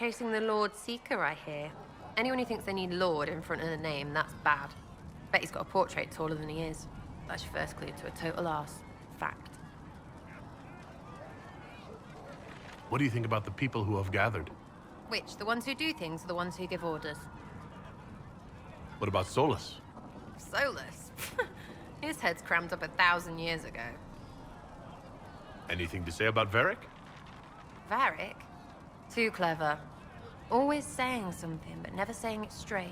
Chasing the Lord Seeker, I hear. Anyone who thinks they need Lord in front of the name, that's bad. Bet he's got a portrait taller than he is. That's your first clue to a total arse. Fact. What do you think about the people who have gathered? Which? The ones who do things or the ones who give orders? What about Solus? Solus? His head's crammed up 1,000 years ago. Anything to say about Varric? Varric? Too clever. Always saying something, but never saying it straight.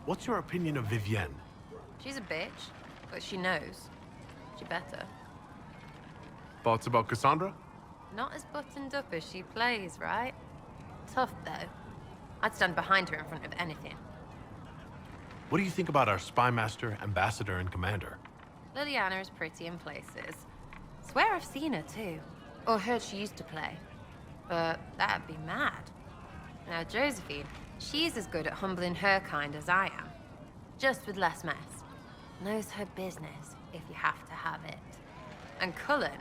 What's your opinion of Vivienne? She's a bitch, but she knows. She better. Thoughts about Cassandra? Not as buttoned up as she plays, right? Tough, though. I'd stand behind her in front of anything. What do you think about our spy master, ambassador, and commander? Liliana is pretty in places. Swear I've seen her, too. Or heard she used to play. But that'd be mad. Now, Josephine, she's as good at humbling her kind as I am. Just with less mess. Knows her business, if you have to have it. And Cullen,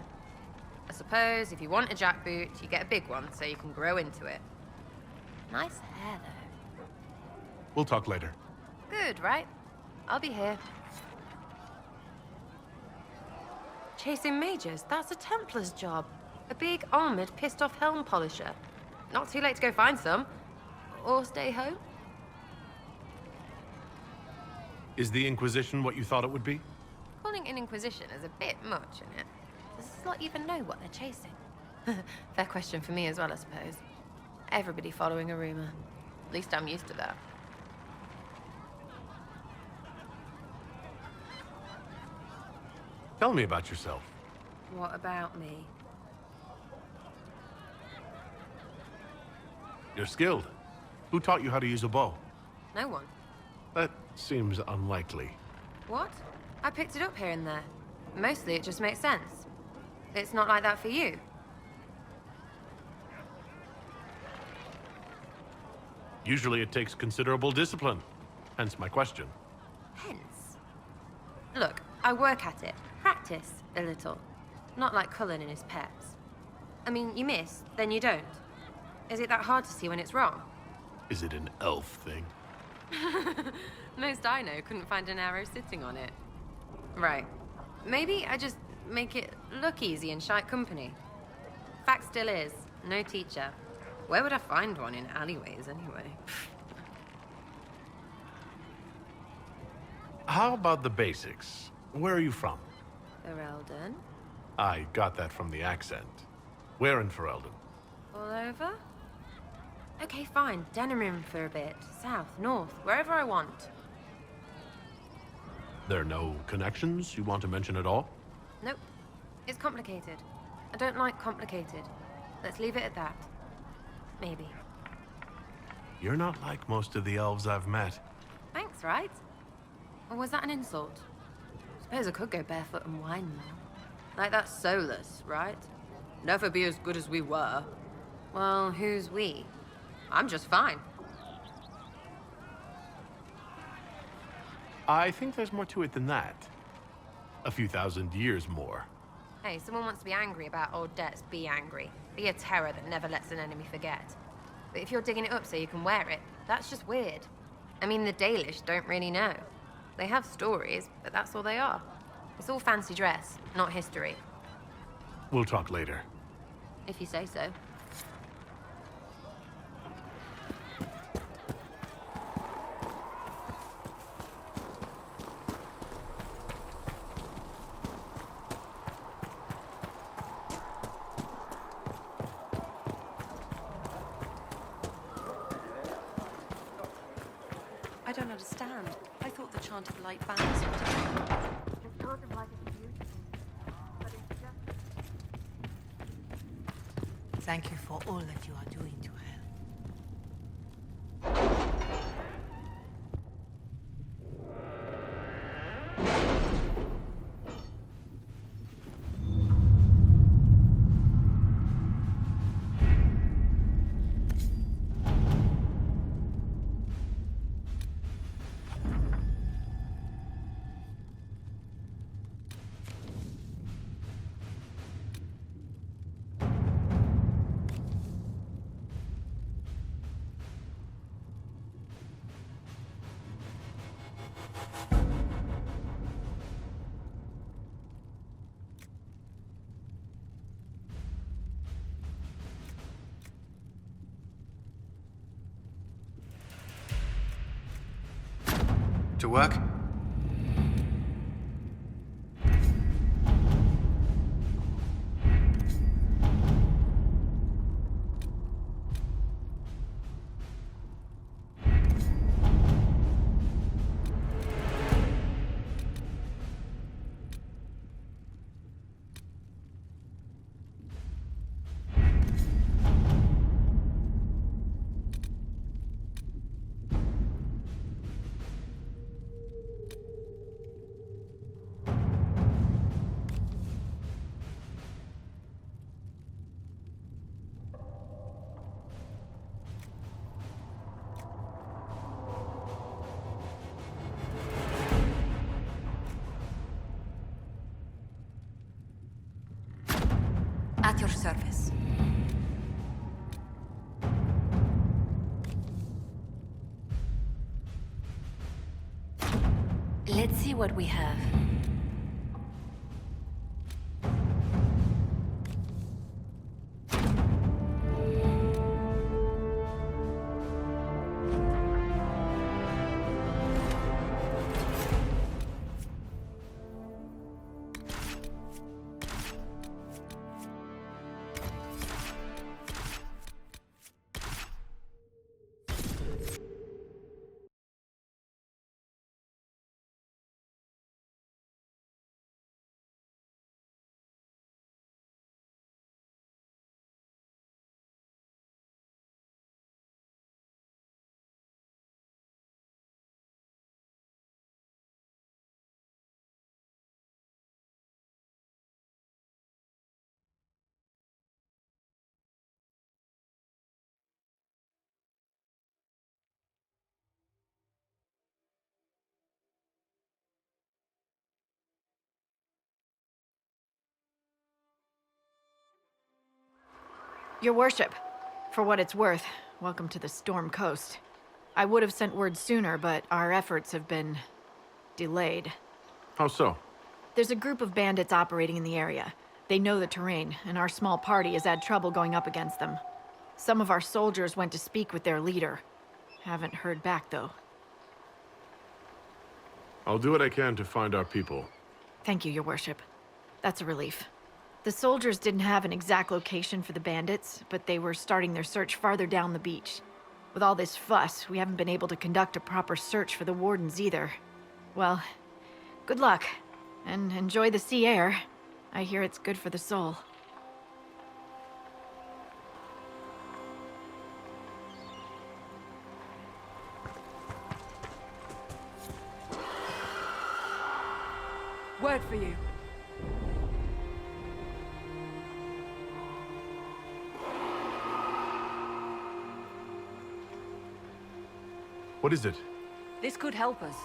I suppose if you want a jackboot, you get a big one so you can grow into it. Nice hair, though. We'll talk later. Good, right? I'll be here. Chasing mages, that's a Templar's job. A big, armored, pissed-off helm polisher. Not too late to go find some. Or stay home. Is the Inquisition what you thought it would be? Calling it an Inquisition is a bit much, isn't it? Does this lot even know what they're chasing? Fair question for me as well, I suppose. Everybody following a rumor. At least I'm used to that. Tell me about yourself. What about me? You're skilled. Who taught you how to use a bow? No one. That seems unlikely. What? I picked it up here and there. Mostly it just makes sense. It's not like that for you. Usually it takes considerable discipline. Hence my question. Hence? Look, I work at it. Practice a little. Not like Cullen and his peps. I mean, you miss, then you don't. Is it that hard to see when it's wrong? Is it an elf thing? Most I know couldn't find an arrow sitting on it. Right. Maybe I just make it look easy in shite company. Fact still is, no teacher. Where would I find one in alleyways anyway? How about the basics? Where are you from? Ferelden? I got that from the accent. Where in Ferelden? All over? Okay, fine. Denerim for a bit. South, north, wherever I want. There are no connections you want to mention at all? Nope. It's complicated. I don't like complicated. Let's leave it at that. Maybe. You're not like most of the elves I've met. Thanks, right? Or was that an insult? Suppose I could go barefoot and whine more. Like that Solus, right? Never be as good as we were. Well, who's we? I'm just fine. I think there's more to it than that. A few thousand years more. Hey, someone wants to be angry about old debts, be angry. Be a terror that never lets an enemy forget. But if you're digging it up so you can wear it, that's just weird. I mean, the Dalish don't really know. They have stories, but that's all they are. It's all fancy dress, not history. We'll talk later. If you say so. I don't understand. I thought the chant of light banned something. It's sort of like a beautiful, but it's just... Thank you for all that you are doing to help. To work? At your service. Let's see what we have. Your worship, for what it's worth, welcome to the Storm Coast. I would have sent word sooner, but our efforts have been delayed. How so? There's a group of bandits operating in the area. They know the terrain, and our small party has had trouble going up against them. Some of our soldiers went to speak with their leader. Haven't heard back, though. I'll do what I can to find our people. Thank you, your worship. That's a relief. The soldiers didn't have an exact location for the bandits, but they were starting their search farther down the beach. With all this fuss, we haven't been able to conduct a proper search for the wardens either. Well, good luck, and enjoy the sea air. I hear it's good for the soul. Word for you. What is it? This could help us.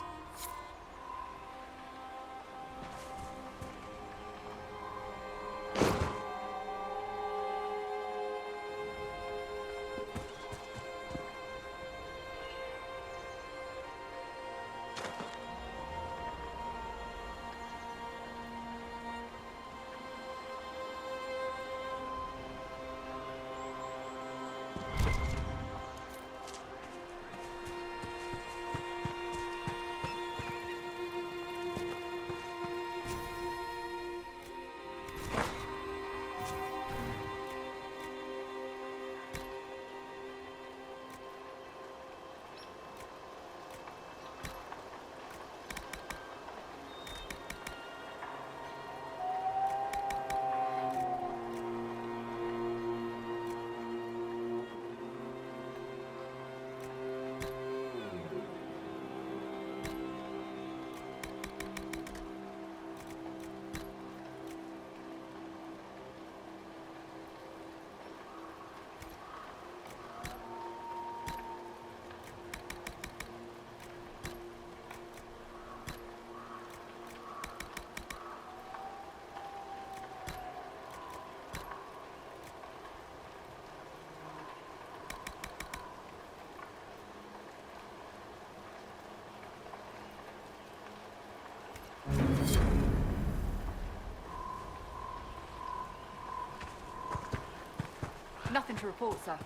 Nothing to report, sir.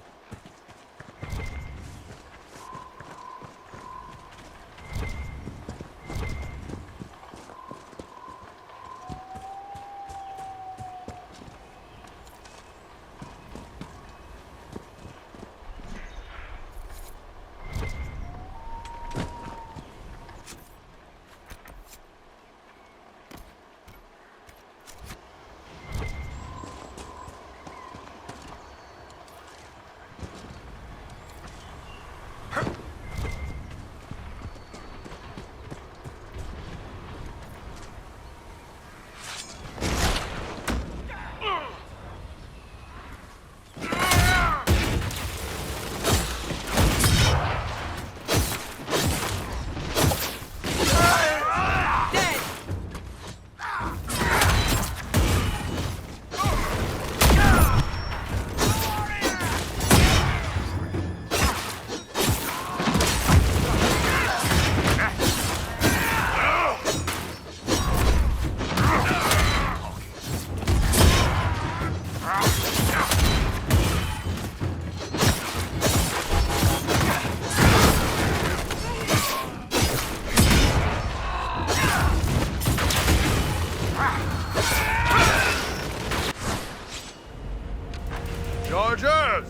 Chargers!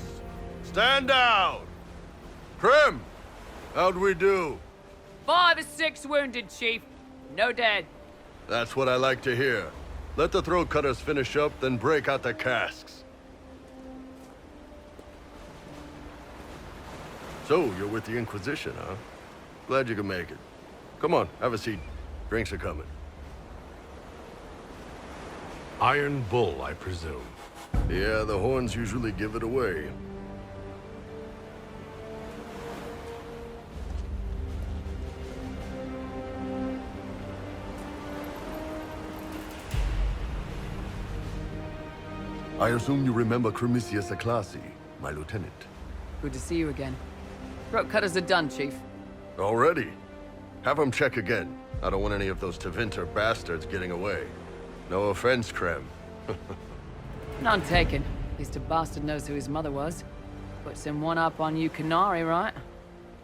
Stand down! Krim! How'd we do? 5 or 6 wounded, Chief. No dead. That's what I like to hear. Let the throat cutters finish up, then break out the casks. So, you're with the Inquisition, huh? Glad you could make it. Come on, have a seat. Drinks are coming. Iron Bull, I presume. Yeah, the horns usually give it away. I assume you remember Cremisius Aclassi, my lieutenant. Good to see you again. Throat cutters are done, Chief. Already? Have him check again. I don't want any of those Tevinter bastards getting away. No offense, Krem. None taken. At least a bastard knows who his mother was. Puts him one up on you Canary, right?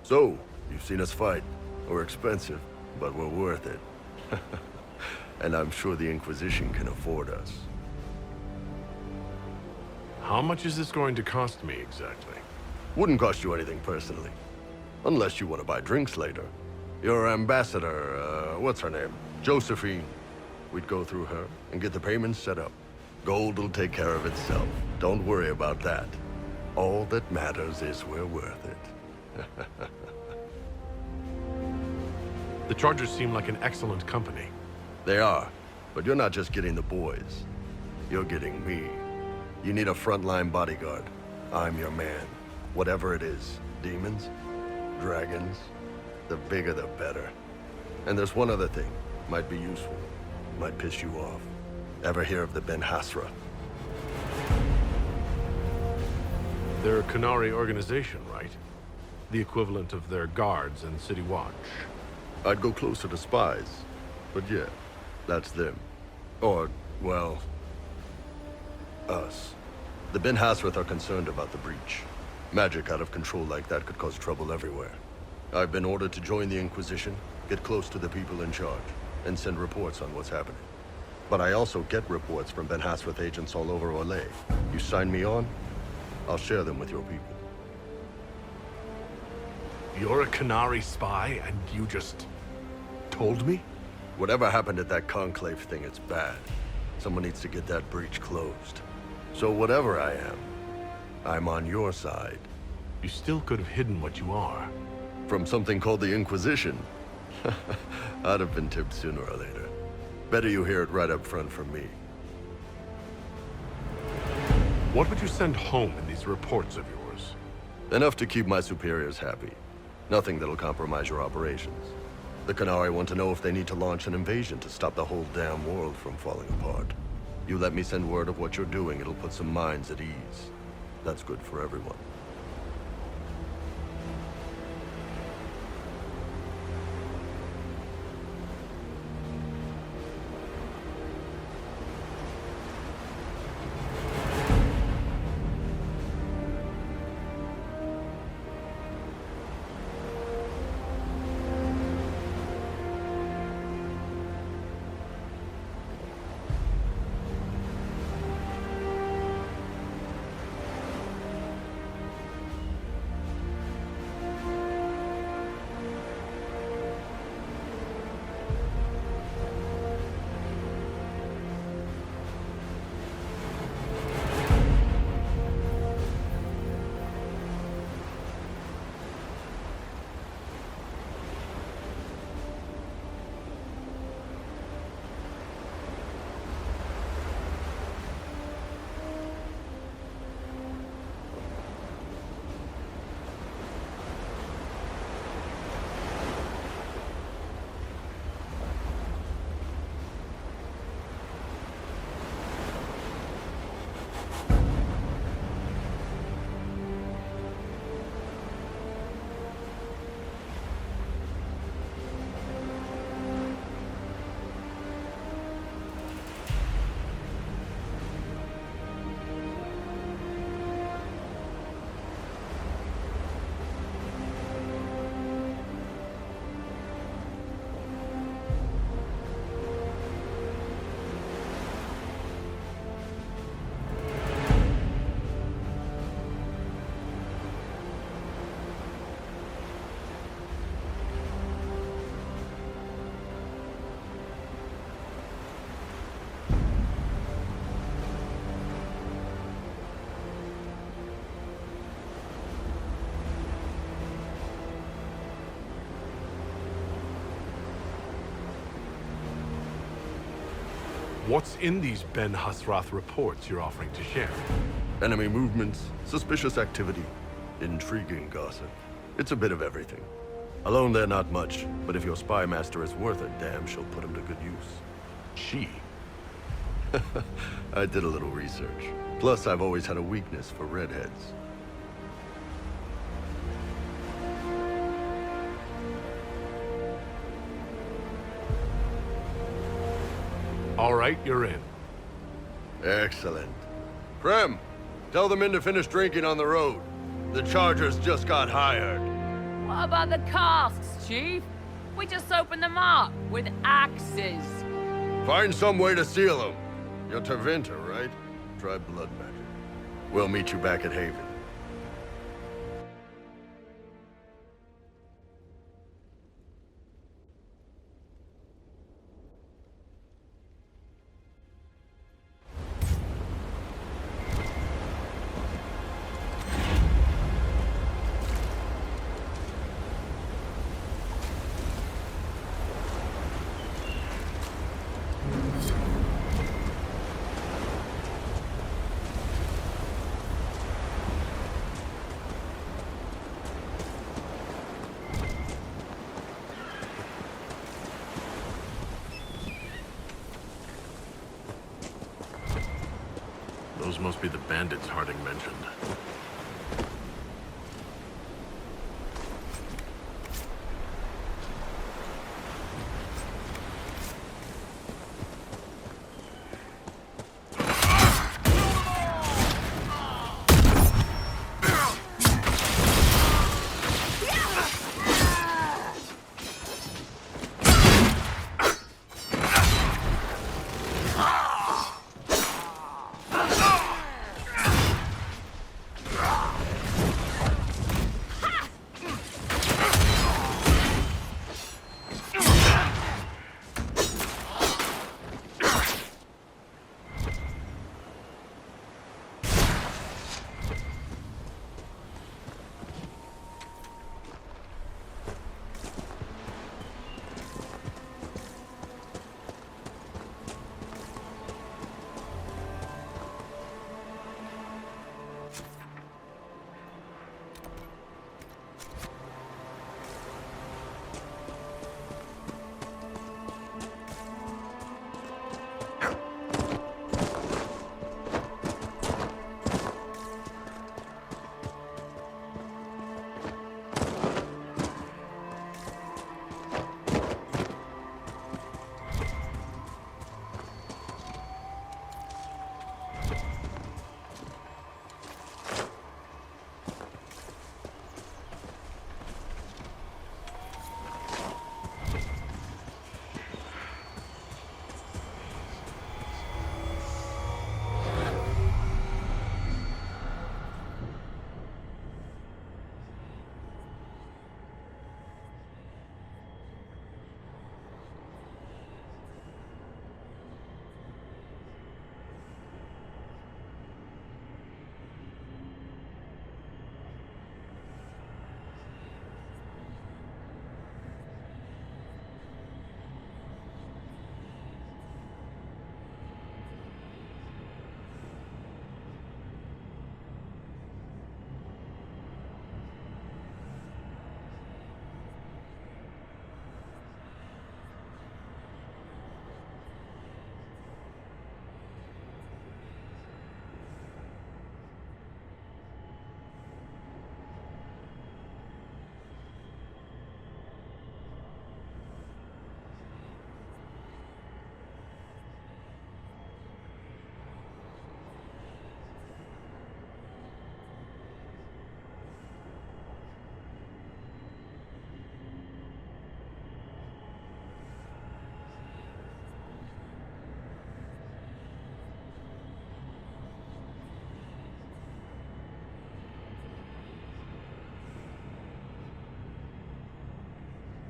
So, you've seen us fight. We're expensive, but we're worth it. And I'm sure the Inquisition can afford us. How much is this going to cost me exactly? Wouldn't cost you anything personally. Unless you want to buy drinks later. Your ambassador, what's her name? Josephine. We'd go through her and get the payments set up. Gold will take care of itself. Don't worry about that. All that matters is we're worth it. The Chargers seem like an excellent company. They are, but you're not just getting the boys. You're getting me. You need a frontline bodyguard. I'm your man. Whatever it is. Demons? Dragons? The bigger the better. And there's one other thing. Might be useful. Might piss you off. Ever hear of the Ben Hasra? They're a Canary organization, right? The equivalent of their guards and City Watch. I'd go closer to spies. But yeah, that's them. Or, well, us. The Ben Hasrath are concerned about the breach. Magic out of control like that could cause trouble everywhere. I've been ordered to join the Inquisition, get close to the people in charge, and send reports on what's happening. But I also get reports from Ben Hasrath agents all over Orlais. You sign me on, I'll share them with your people. You're a Canary spy, and you just told me? Whatever happened at that Conclave thing, it's bad. Someone needs to get that breach closed. So whatever I am, I'm on your side. You still could have hidden what you are. From something called the Inquisition? I'd have been tipped sooner or later. Better you hear it right up front from me. What would you send home in these reports of yours? Enough to keep my superiors happy. Nothing that'll compromise your operations. The Canary want to know if they need to launch an invasion to stop the whole damn world from falling apart. You let me send word of what you're doing, it'll put some minds at ease. That's good for everyone. What's in these Ben Hasrath reports you're offering to share? Enemy movements, suspicious activity, intriguing gossip. It's a bit of everything. Alone they're not much, but if your spy master is worth a damn, she'll put him to good use. She? I did a little research. Plus, I've always had a weakness for redheads. All right, you're in. Excellent. Prem, tell the men to finish drinking on the road. The Chargers just got hired. What about the casks, Chief? We just opened them up with axes. Find some way to seal them. You're Tervinter, right? Try blood magic. We'll meet you back at Haven. Those must be the bandits Harding mentioned.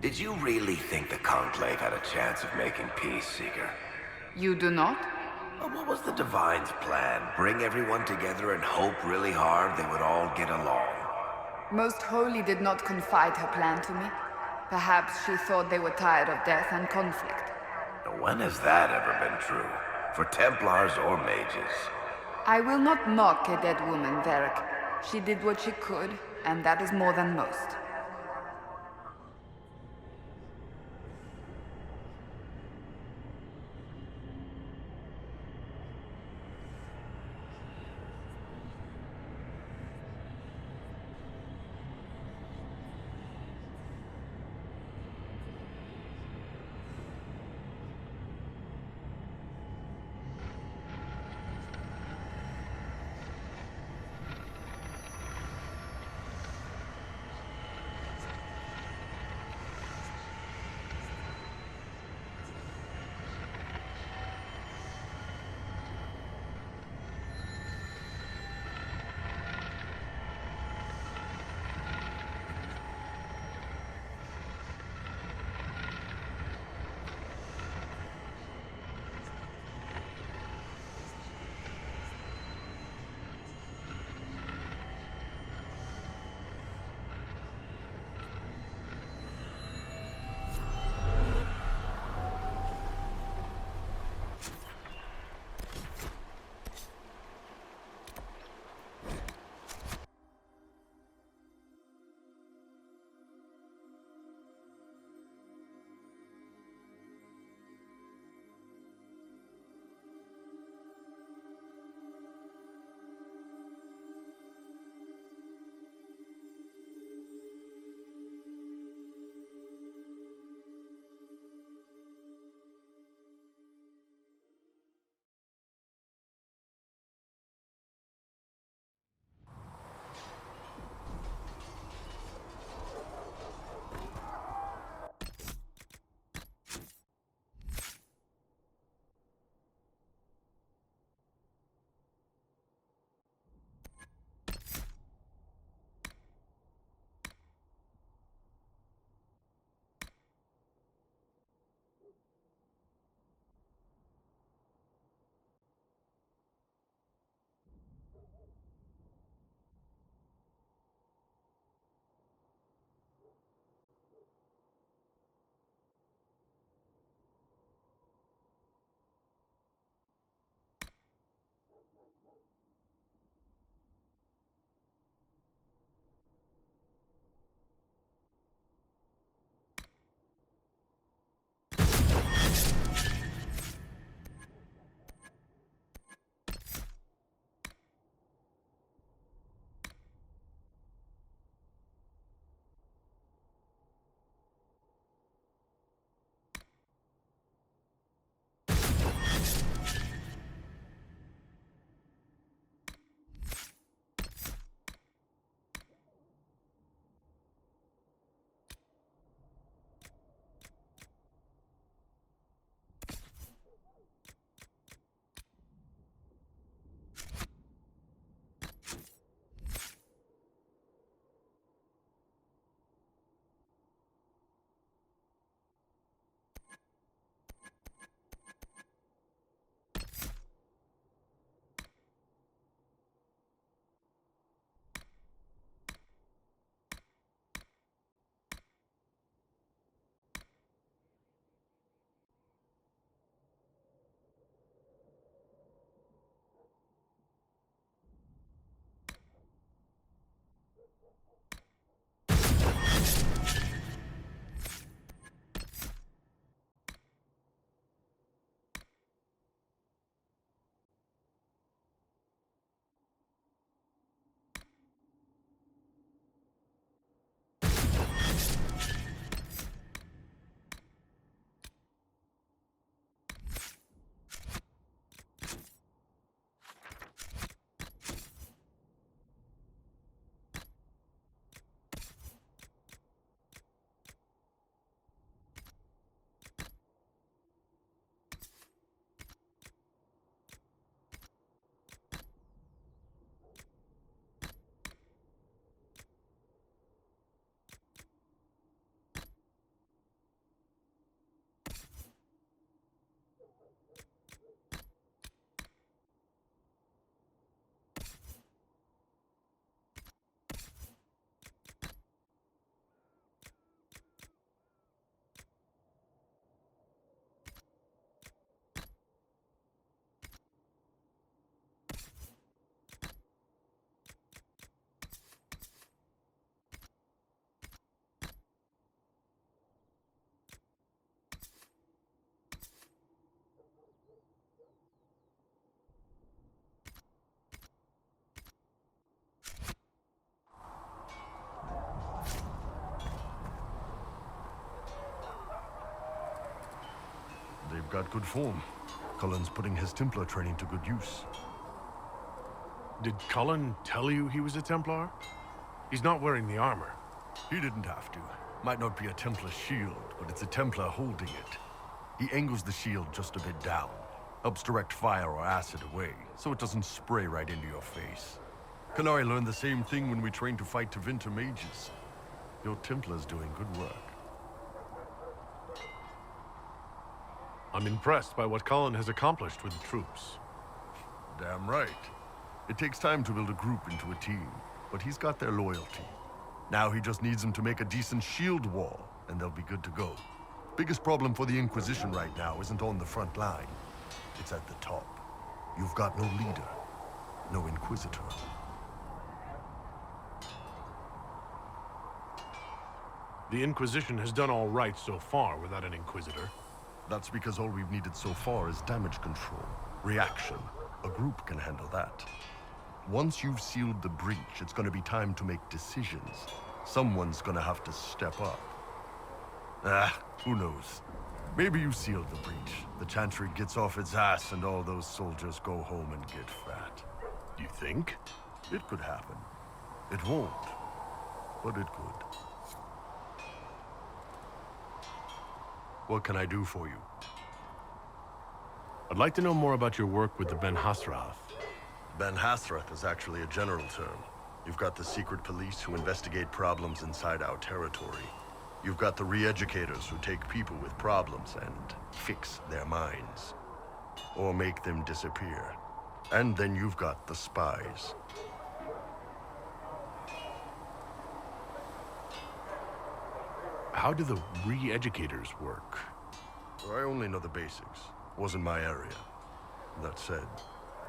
Did you really think the Conclave had a chance of making peace, Seeker? You do not? Well, what was the Divine's plan? Bring everyone together and hope really hard they would all get along? Most Holy did not confide her plan to me. Perhaps she thought they were tired of death and conflict. Now, when has that ever been true? for Templars or mages. I will not mock a dead woman, Varric. She did what she could, and that is more than most. You've got good form. Cullen's putting his Templar training to good use. Did Cullen tell you he was a Templar? He's not wearing the armor. He didn't have to. Might not be a Templar shield, but it's a Templar holding it. He angles the shield just a bit down. Helps direct fire or acid away, so it doesn't spray right into your face. Qunari learned the same thing when we trained to fight Tevinter mages. Your Templar's doing good work. I'm impressed by what Cullen has accomplished with the troops. Damn right. It takes time to build a group into a team, but he's got their loyalty. Now he just needs them to make a decent shield wall, and they'll be good to go. Biggest problem for the Inquisition right now isn't on the front line. It's at the top. You've got no leader, no Inquisitor. The Inquisition has done all right so far without an Inquisitor. That's because all we've needed so far is damage control, reaction. A group can handle that. Once you've sealed the breach, it's gonna be time to make decisions. Someone's gonna have to step up. Who knows? Maybe you sealed the breach. The Chantry gets off its ass and all those soldiers go home and get fat. You think? It could happen. It won't, but it could. What can I do for you? I'd like to know more about your work with the Ben Hasrath. Ben Hasrath is actually a general term. You've got the secret police who investigate problems inside our territory. You've got the re-educators who take people with problems and fix their minds. Or make them disappear. And then you've got the spies. How do the re-educators work? I only know the basics. Wasn't my area. That said,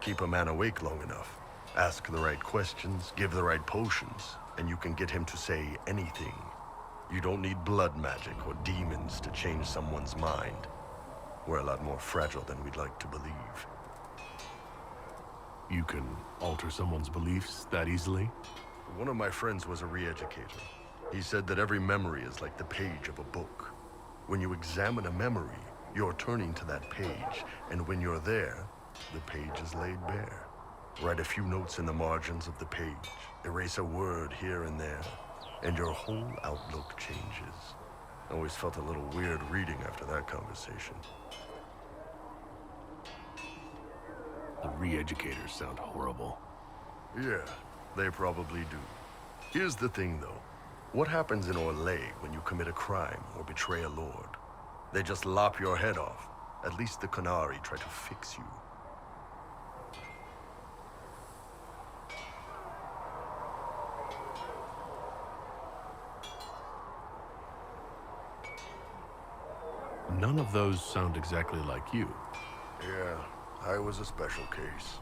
keep a man awake long enough. Ask the right questions, give the right potions, and you can get him to say anything. You don't need blood magic or demons to change someone's mind. We're a lot more fragile than we'd like to believe. You can alter someone's beliefs that easily? One of my friends was a re-educator. He said that every memory is like the page of a book. When you examine a memory, you're turning to that page, and when you're there, the page is laid bare. Write a few notes in the margins of the page, erase a word here and there, and your whole outlook changes. I always felt a little weird reading after that conversation. The re-educators sound horrible. Yeah, they probably do. Here's the thing, though. What happens in Orlais when you commit a crime or betray a lord? They just lop your head off. At least the Qunari try to fix you. None of those sound exactly like you. Yeah, I was a special case.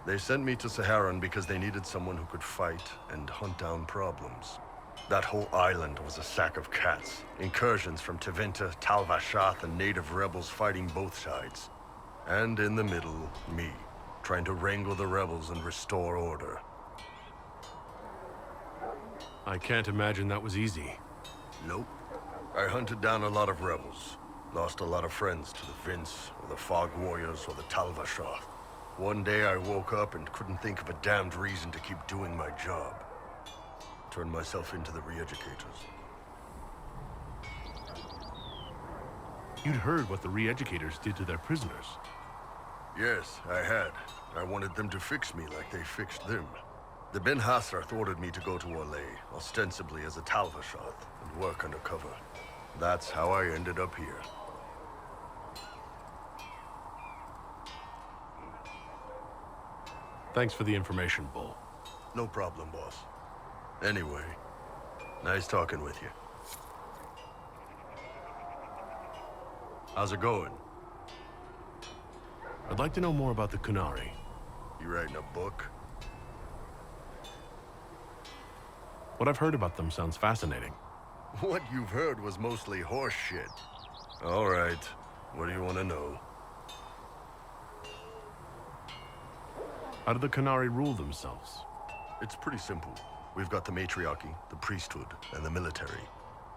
They sent me to Saharan because they needed someone who could fight and hunt down problems. That whole island was a sack of cats. Incursions from Tevinter, Tal Vashath, and native rebels fighting both sides. And in the middle, me, trying to wrangle the rebels and restore order. I can't imagine that was easy. Nope. I hunted down a lot of rebels. Lost a lot of friends to the Vince, or the Fog Warriors, or the Tal Vashath. One day I woke up and couldn't think of a damned reason to keep doing my job. Turned myself into the re-educators. You'd heard what the re-educators did to their prisoners. Yes, I had. I wanted them to fix me like they fixed them. The Ben Hasrath ordered me to go to Orlais, ostensibly as a Tal Vashath, and work undercover. That's how I ended up here. Thanks for the information, Bull. No problem, boss. Anyway, nice talking with you. How's it going? I'd like to know more about the Qunari. You writing a book? What I've heard about them sounds fascinating. What you've heard was mostly horse shit. All right, what do you want to know? How do the Qunari rule themselves? It's pretty simple. We've got the matriarchy, the priesthood, and the military.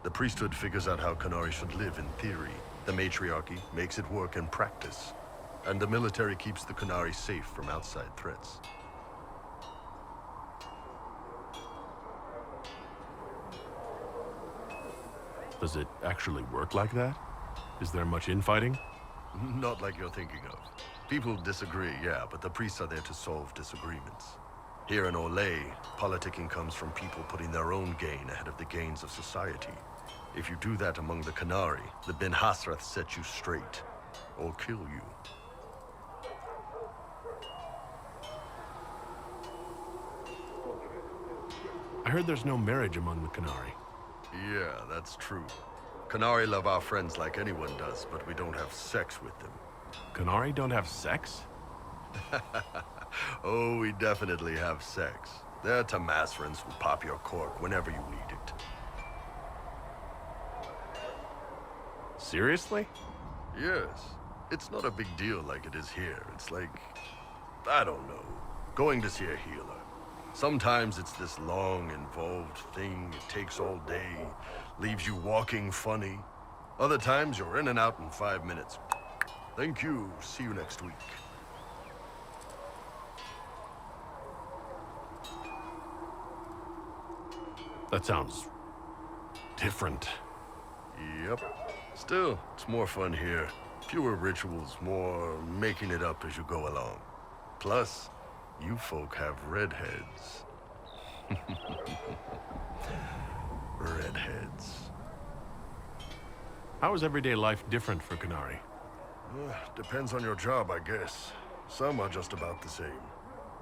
The priesthood figures out how Qunari should live in theory. The matriarchy makes it work in practice. And the military keeps the Qunari safe from outside threats. Does it actually work like that? Is there much infighting? Not like you're thinking of. People disagree, yeah, but the priests are there to solve disagreements. Here in Orlais, politicking comes from people putting their own gain ahead of the gains of society. If you do that among the Qunari, the Ben Hasrath set you straight, or kill you. I heard there's no marriage among the Qunari. Yeah, that's true. Qunari love our friends like anyone does, but we don't have sex with them. Qunari don't have sex? Oh, we definitely have sex. They're Tamasrans who pop your cork whenever you need it. Seriously? Yes. It's not a big deal like it is here. It's like, I don't know, going to see a healer. Sometimes it's this long, involved thing. It takes all day, leaves you walking funny. Other times you're in and out in 5 minutes. Thank you. See you next week. That sounds different. Yep. Still, it's more fun here. Fewer rituals, more making it up as you go along. Plus, you folk have redheads. Redheads. How is everyday life different for Qunari? Depends on your job, I guess. Some are just about the same.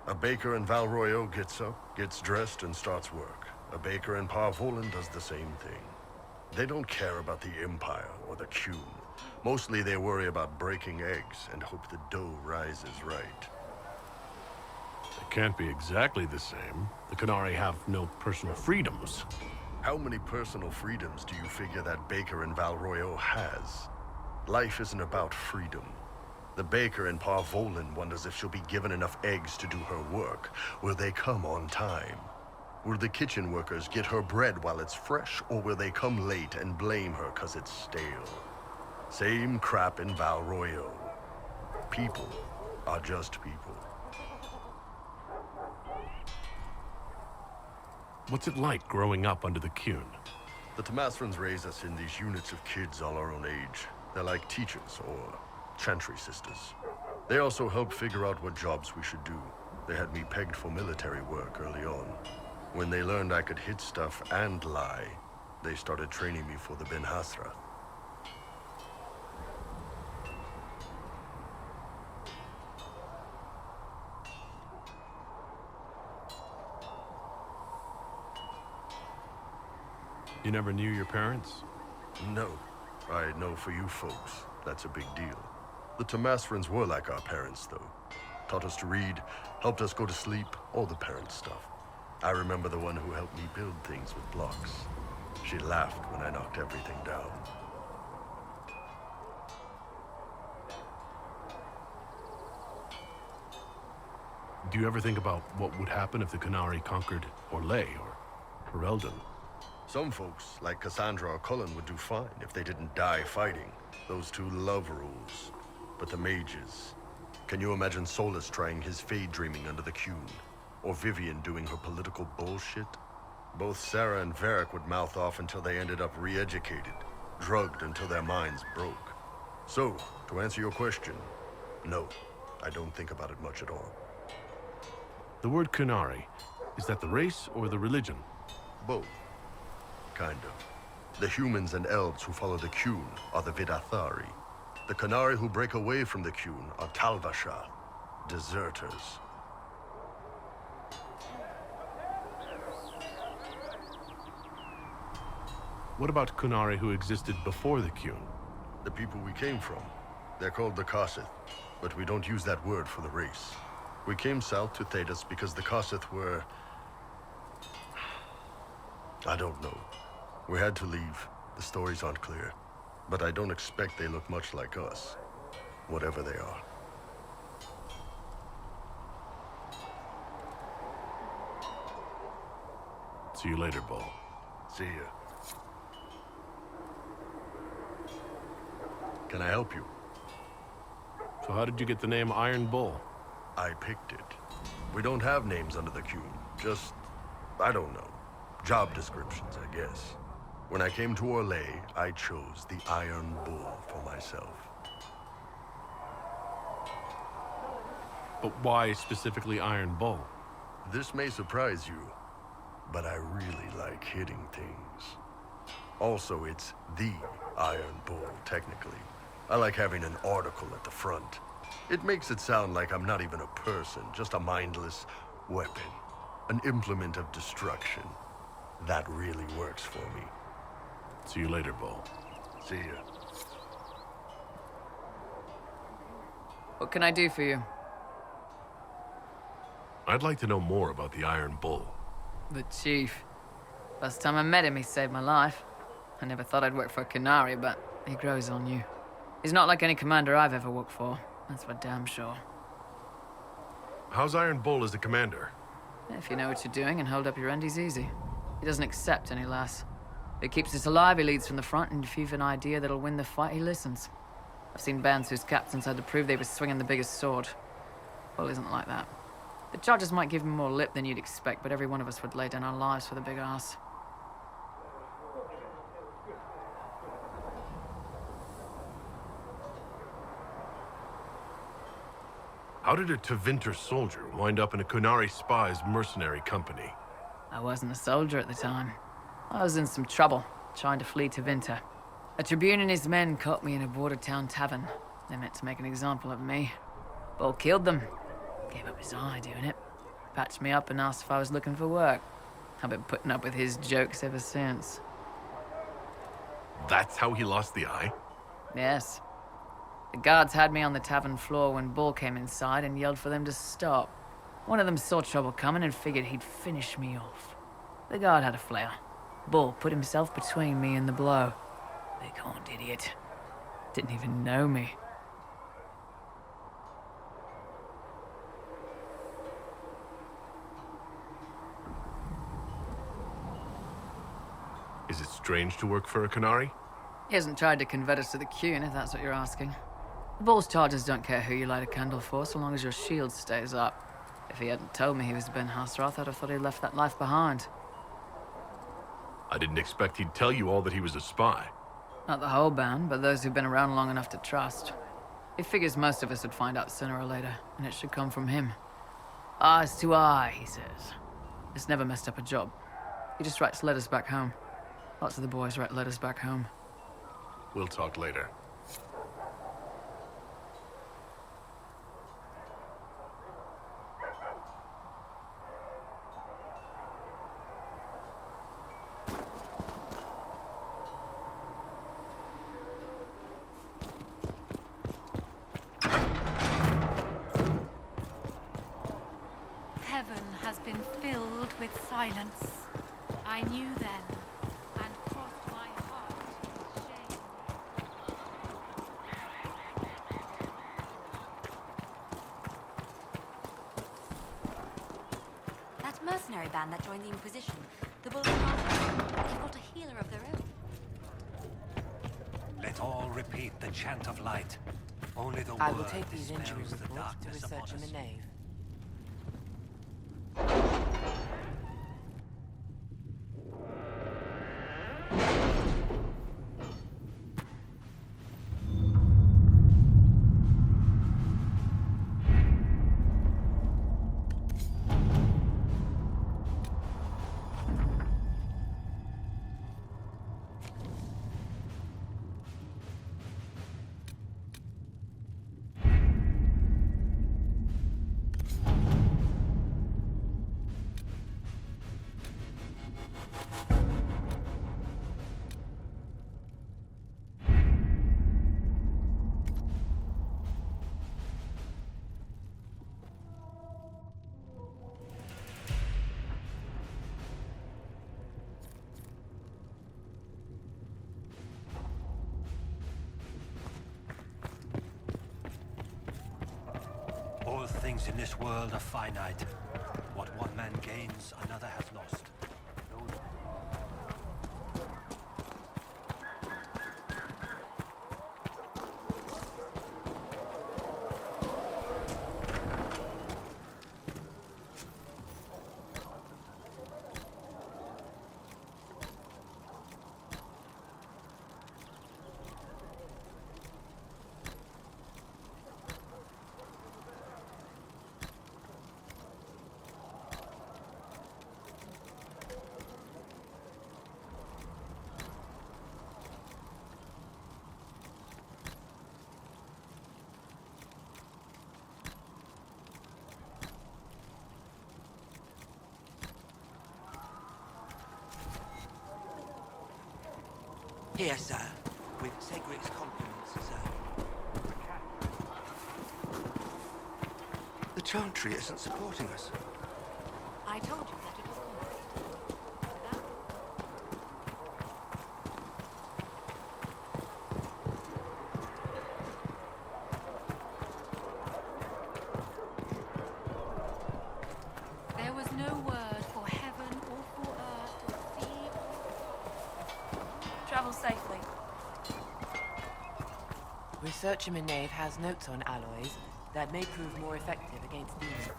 A baker in Val Royeaux gets up, gets dressed, and starts work. A baker in Parvolan does the same thing. They don't care about the Empire or the Qun. Mostly they worry about breaking eggs and hope the dough rises right. It can't be exactly the same. The Qunari have no personal freedoms. How many personal freedoms do you figure that baker in Val Royeaux has? Life isn't about freedom. The baker in Parvolan wonders if she'll be given enough eggs to do her work. Will they come on time? Will the kitchen workers get her bread while it's fresh, or will they come late and blame her 'cause it's stale? Same crap in Val Royeaux. People are just people. What's it like growing up under the Qun? The Tamasrans raise us in these units of kids all our own age. They're like teachers or chantry sisters. They also help figure out what jobs we should do. They had me pegged for military work early on. When they learned I could hit stuff and lie, they started training me for the Ben Hasrath. You never knew your parents? No. I know for you folks, that's a big deal. The Tamasrans were like our parents, though. Taught us to read, helped us go to sleep, all the parent stuff. I remember the one who helped me build things with blocks. She laughed when I knocked everything down. Do you ever think about what would happen if the Qunari conquered Orlais or Heraldon? Some folks, like Cassandra or Cullen, would do fine if they didn't die fighting. Those two love rules. But the mages... Can you imagine Solus trying his fade dreaming under the Qun? Or Vivian doing her political bullshit? Both Sarah and Varric would mouth off until they ended up re-educated, drugged until their minds broke. So, to answer your question, no, I don't think about it much at all. The word Qunari, is that the race or the religion? Both. Kind of. The humans and elves who follow the Qun are the Vidathari. The Qunari who break away from the Qun are Talvasha, deserters. What about Qunari who existed before the Qun? The people we came from. They're called the Kossith, but we don't use that word for the race. We came south to Thedas because the Kossith were... I don't know. We had to leave. The stories aren't clear. But I don't expect they look much like us. Whatever they are. See you later, Bull. See ya. Can I help you? So how did you get the name Iron Bull? I picked it. We don't have names under the queue. Just, I don't know. Job descriptions, I guess. When I came to Orlais, I chose the Iron Bull for myself. But why specifically Iron Bull? This may surprise you, but I really like hitting things. Also, it's the Iron Bull, technically. I like having an article at the front. It makes it sound like I'm not even a person, just a mindless weapon. An implement of destruction. That really works for me. See you later, Bull. See ya. What can I do for you? I'd like to know more about the Iron Bull. The Chief. Last time I met him, he saved my life. I never thought I'd work for a Canary, but he grows on you. He's not like any commander I've ever worked for. That's for damn sure. How's Iron Bull as a commander? If you know what you're doing and hold up your end, he's easy. He doesn't accept any less. If he keeps us alive, he leads from the front, and if you've an idea that'll win the fight, he listens. I've seen bands whose captains had to prove they were swinging the biggest sword. Bull isn't like that. The charges might give him more lip than you'd expect, but every one of us would lay down our lives for the big ass. How did a Tevinter soldier wind up in a Qunari spy's mercenary company? I wasn't a soldier at the time. I was in some trouble, trying to flee Tevinter. A tribune and his men caught me in a border town tavern. They meant to make an example of me. Bull killed them. Gave up his eye doing it. Patched me up and asked if I was looking for work. I've been putting up with his jokes ever since. That's how he lost the eye? Yes. The guards had me on the tavern floor when Bull came inside and yelled for them to stop. One of them saw trouble coming and figured he'd finish me off. The guard had a flare. Bull put himself between me and the blow. Big horned idiot. Didn't even know me. Is it strange to work for a Qunari? He hasn't tried to convert us to the Qun, if that's what you're asking. The Bull's charges don't care who you light a candle for, so long as your shield stays up. If he hadn't told me he was Ben Hasroth, I'd have thought he'd left that life behind. I didn't expect he'd tell you all that he was a spy. Not the whole band, but those who've been around long enough to trust. He figures most of us would find out sooner or later, and it should come from him. Eyes to eye, he says. It's never messed up a job. He just writes letters back home. Lots of the boys write letters back home. We'll talk later. Heaven has been filled with silence. I knew then, and crossed my heart with shame. That mercenary band that joined the Inquisition, the Bull they've got a healer of their own. Let all repeat the chant of light. Only the I will word take these injury dispels the reports to darkness research upon in the us. nave. All things in this world are finite. What one man gains, another has lost. Here, sir. With Cedric's compliments, sir. The Chantry isn't supporting us. I told you that it was complete. There was no word for heaven or for earth or sea or... Travel safely. Researcher Minave has notes on alloys that may prove more effective against demons.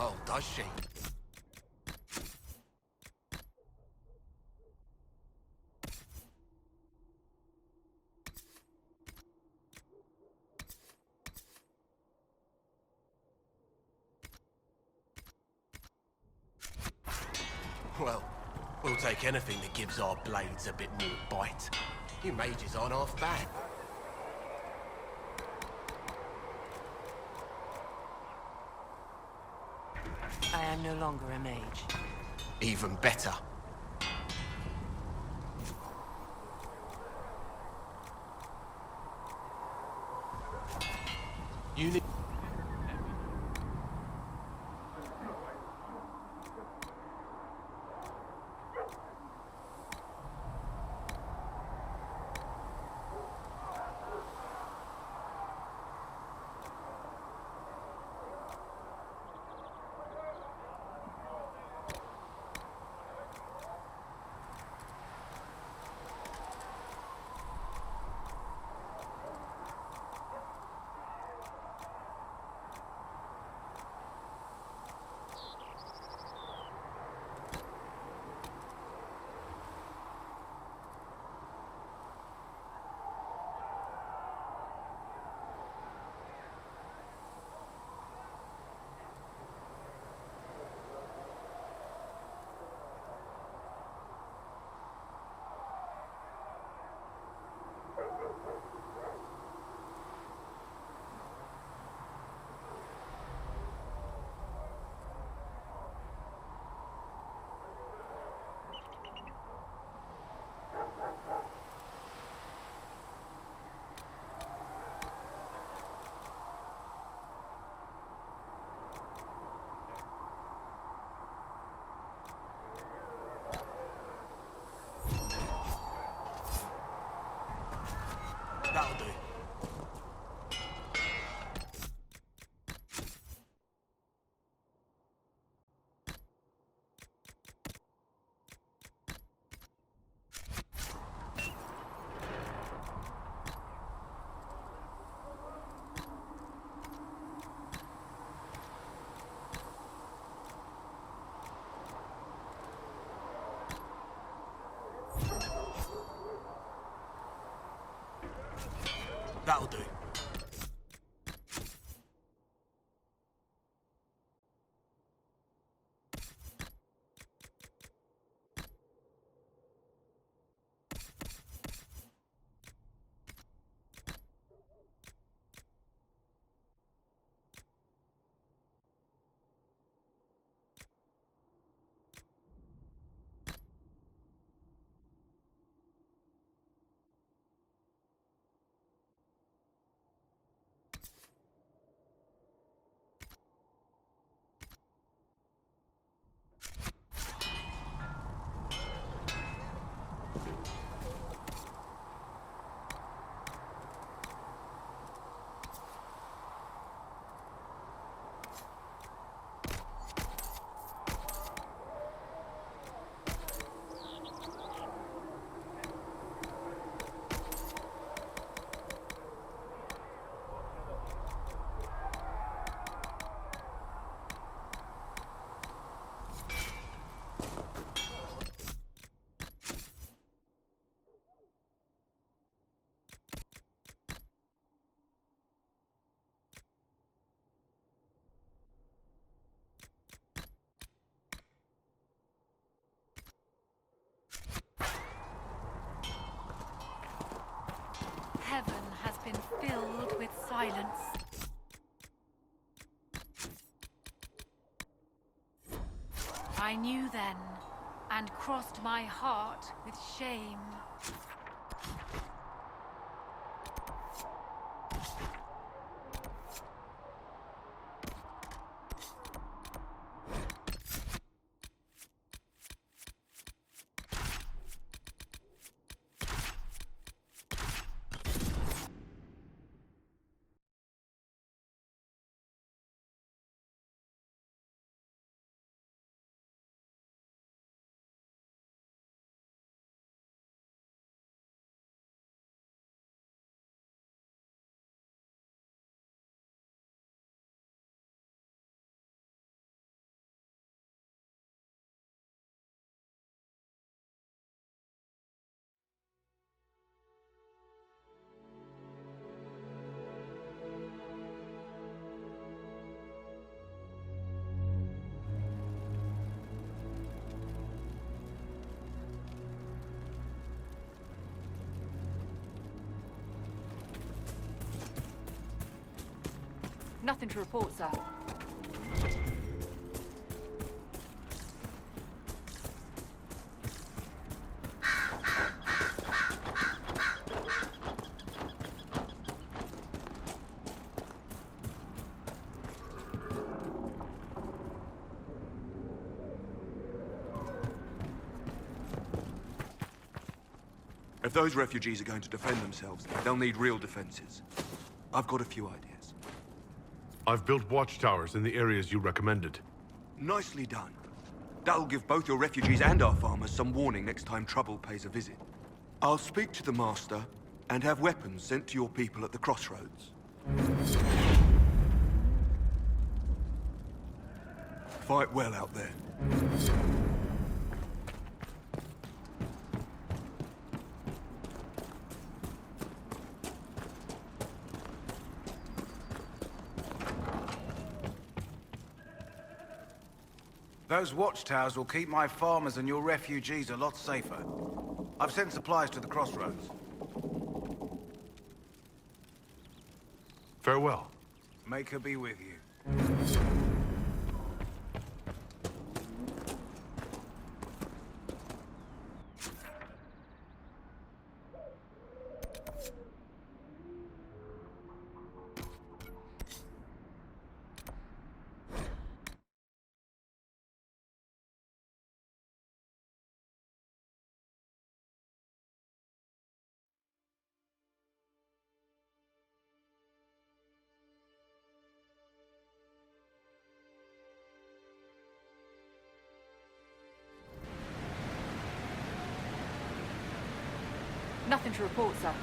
Oh, does she? Well, we'll take anything that gives our blades a bit more bite. You mages aren't half bad. I am no longer a mage. Even better. You need... That'll do. That'll do. silence. I knew then, and crossed my heart with shame. Nothing to report, sir. If those refugees are going to defend themselves, they'll need real defenses. I've got a few ideas. I've built watchtowers in the areas you recommended. Nicely done. That'll give both your refugees and our farmers some warning next time trouble pays a visit. I'll speak to the Master and have weapons sent to your people at the crossroads. Fight well out there. Those watchtowers will keep my farmers and your refugees a lot safer. I've sent supplies to the crossroads. Farewell. Make her be with you. Nothing to report, sir.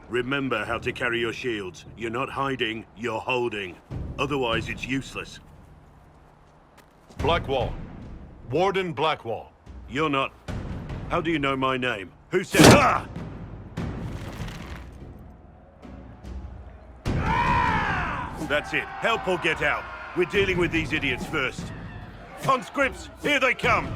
Remember how to carry your shields. You're not hiding, you're holding. Otherwise, it's useless. Blackwall. Warden Blackwall. You're not... How do you know my name? Who said... Ah! That's it. Help or get out. We're dealing with these idiots first. Conscripts, here they come!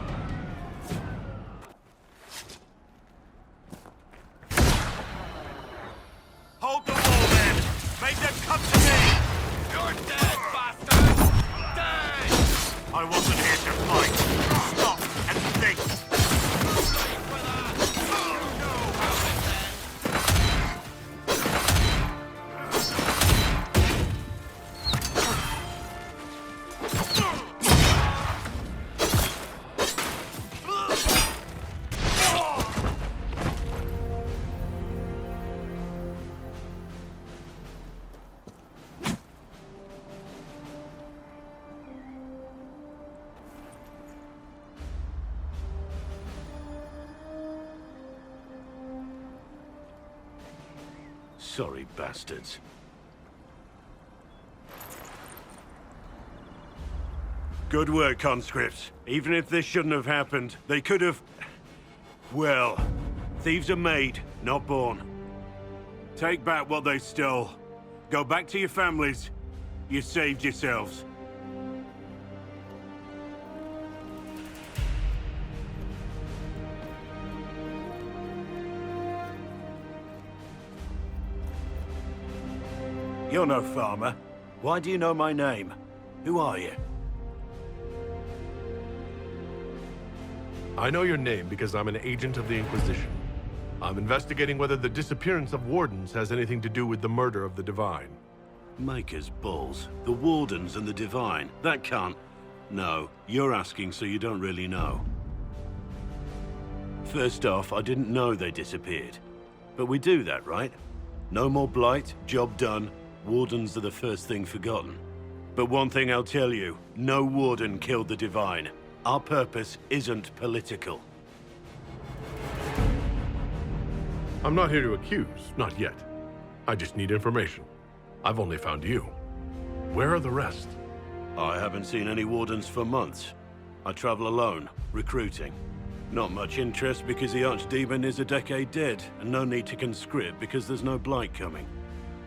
Hold the wall, men! Make them come to me! You're dead, bastard! Dead! I wasn't here to fight. Stop and think! Sorry, bastards. Good work, conscripts. Even if this shouldn't have happened, they could have... Well, thieves are made, not born. Take back what they stole. Go back to your families. You saved yourselves. You're no farmer. Why do you know my name? Who are you? I know your name because I'm an agent of the Inquisition. I'm investigating whether the disappearance of Wardens has anything to do with the murder of the Divine. Maker's balls. The Wardens and the Divine. That can't... No, you're asking so you don't really know. First off, I didn't know they disappeared. But we do that, right? No more blight, job done. Wardens are the first thing forgotten. But one thing I'll tell you, no Warden killed the Divine. Our purpose isn't political. I'm not here to accuse, not yet. I just need information. I've only found you. Where are the rest? I haven't seen any Wardens for months. I travel alone, recruiting. Not much interest because the Archdemon is a decade dead, and no need to conscript because there's no blight coming.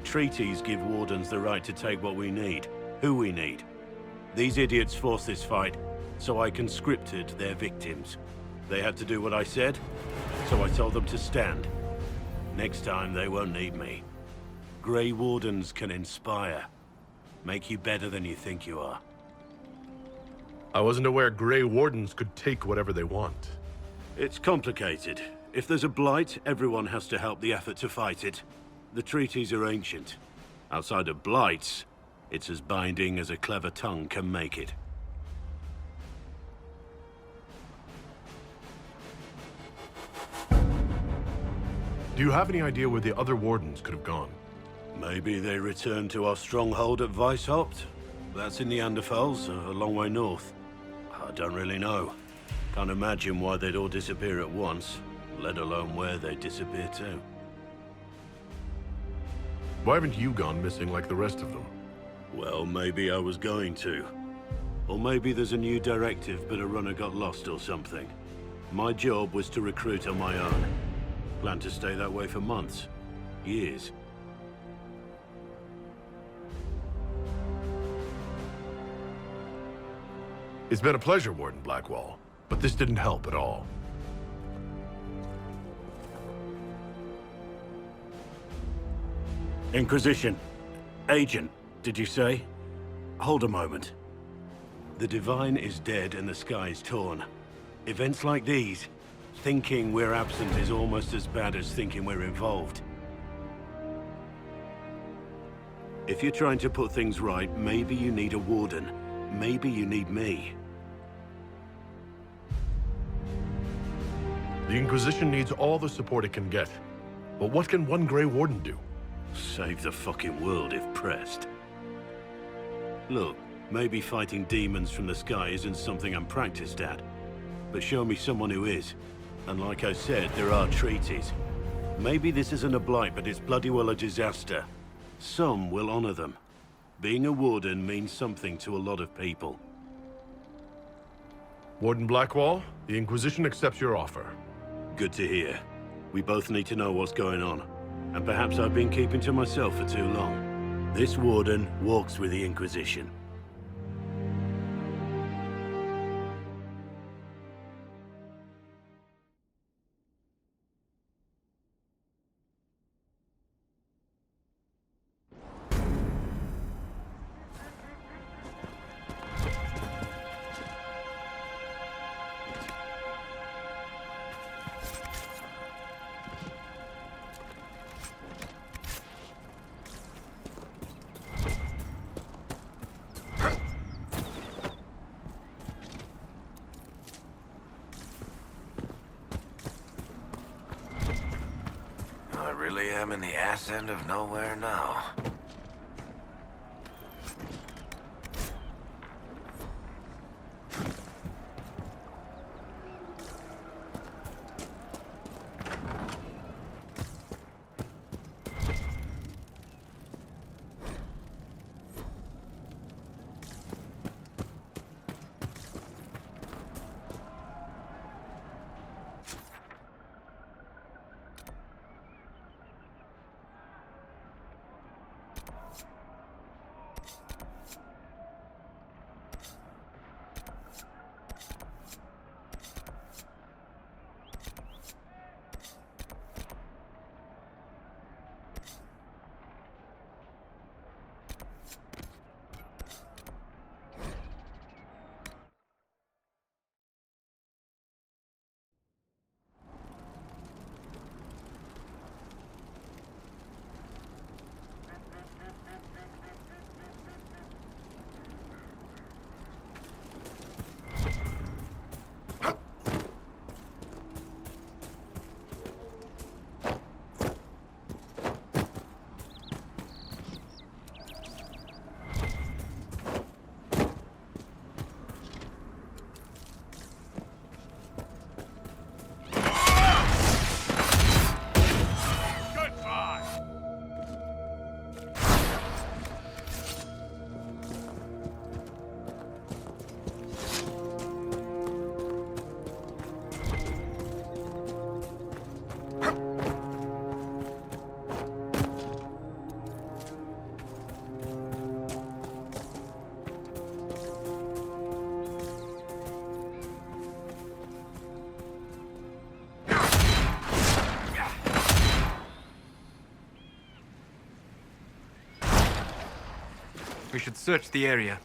Treaties give Wardens the right to take what we need, who we need. These idiots forced this fight, so I conscripted their victims. They had to do what I said, so I told them to stand. Next time, they won't need me. Grey Wardens can inspire. Make you better than you think you are. I wasn't aware Grey Wardens could take whatever they want. It's complicated. If there's a blight, everyone has to help the effort to fight it. The treaties are ancient. Outside of blights, it's as binding as a clever tongue can make it. Do you have any idea where the other Wardens could have gone? Maybe they returned to our stronghold at Weishaupt. That's in the Anderfels, a long way north. I don't really know. Can't imagine why they'd all disappear at once, let alone where they'd disappear to. Why haven't you gone missing like the rest of them? Well, maybe I was going to. Or maybe there's a new directive, but a runner got lost or something. My job was to recruit on my own. Plan to stay that way for months. Years. It's been a pleasure, Warden Blackwall, but this didn't help at all. Inquisition. Agent, did you say? Hold a moment. The Divine is dead and the sky is torn. Events like these, thinking we're absent is almost as bad as thinking we're involved. If you're trying to put things right, maybe you need a Warden. Maybe you need me. The Inquisition needs all the support it can get. But what can one Grey Warden do? Save the fucking world if pressed. Look, maybe fighting demons from the sky isn't something I'm practiced at. But show me someone who is. And like I said, there are treaties. Maybe this isn't a blight, but it's bloody well a disaster. Some will honor them. Being a warden means something to a lot of people. Warden Blackwall, the Inquisition accepts your offer. Good to hear. We both need to know what's going on. And perhaps I've been keeping to myself for too long. This warden walks with the Inquisition. I really am in the ass end of nowhere now. We should search the area.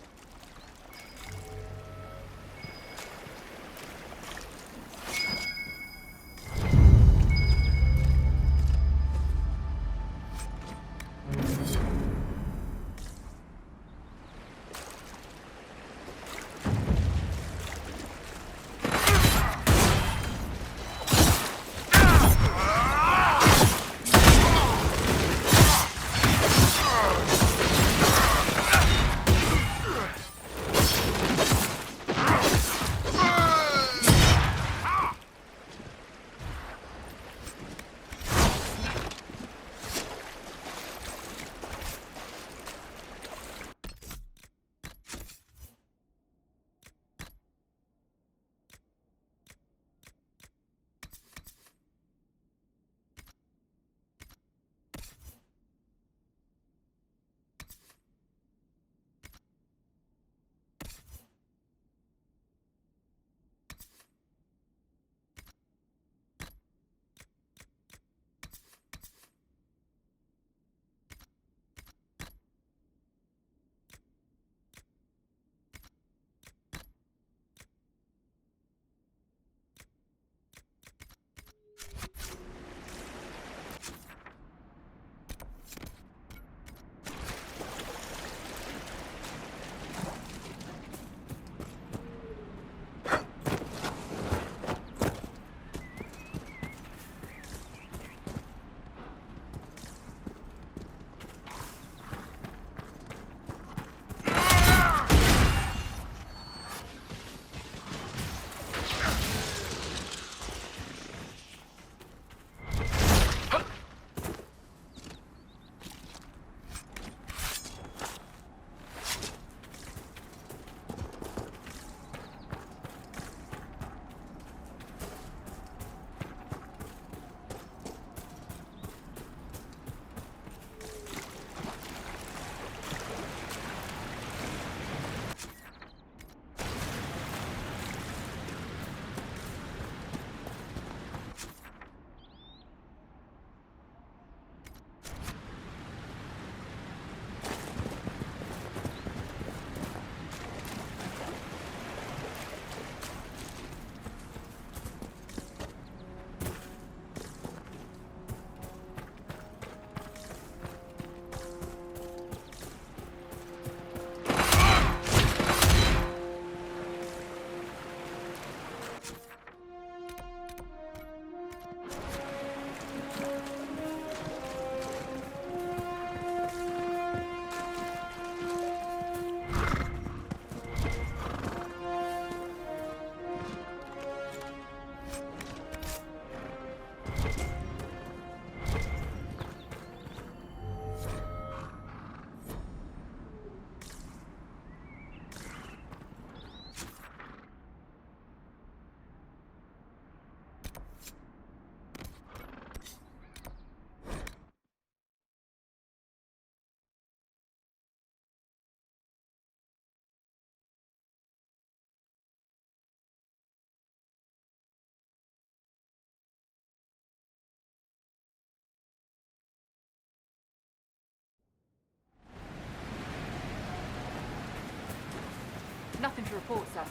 report, sir.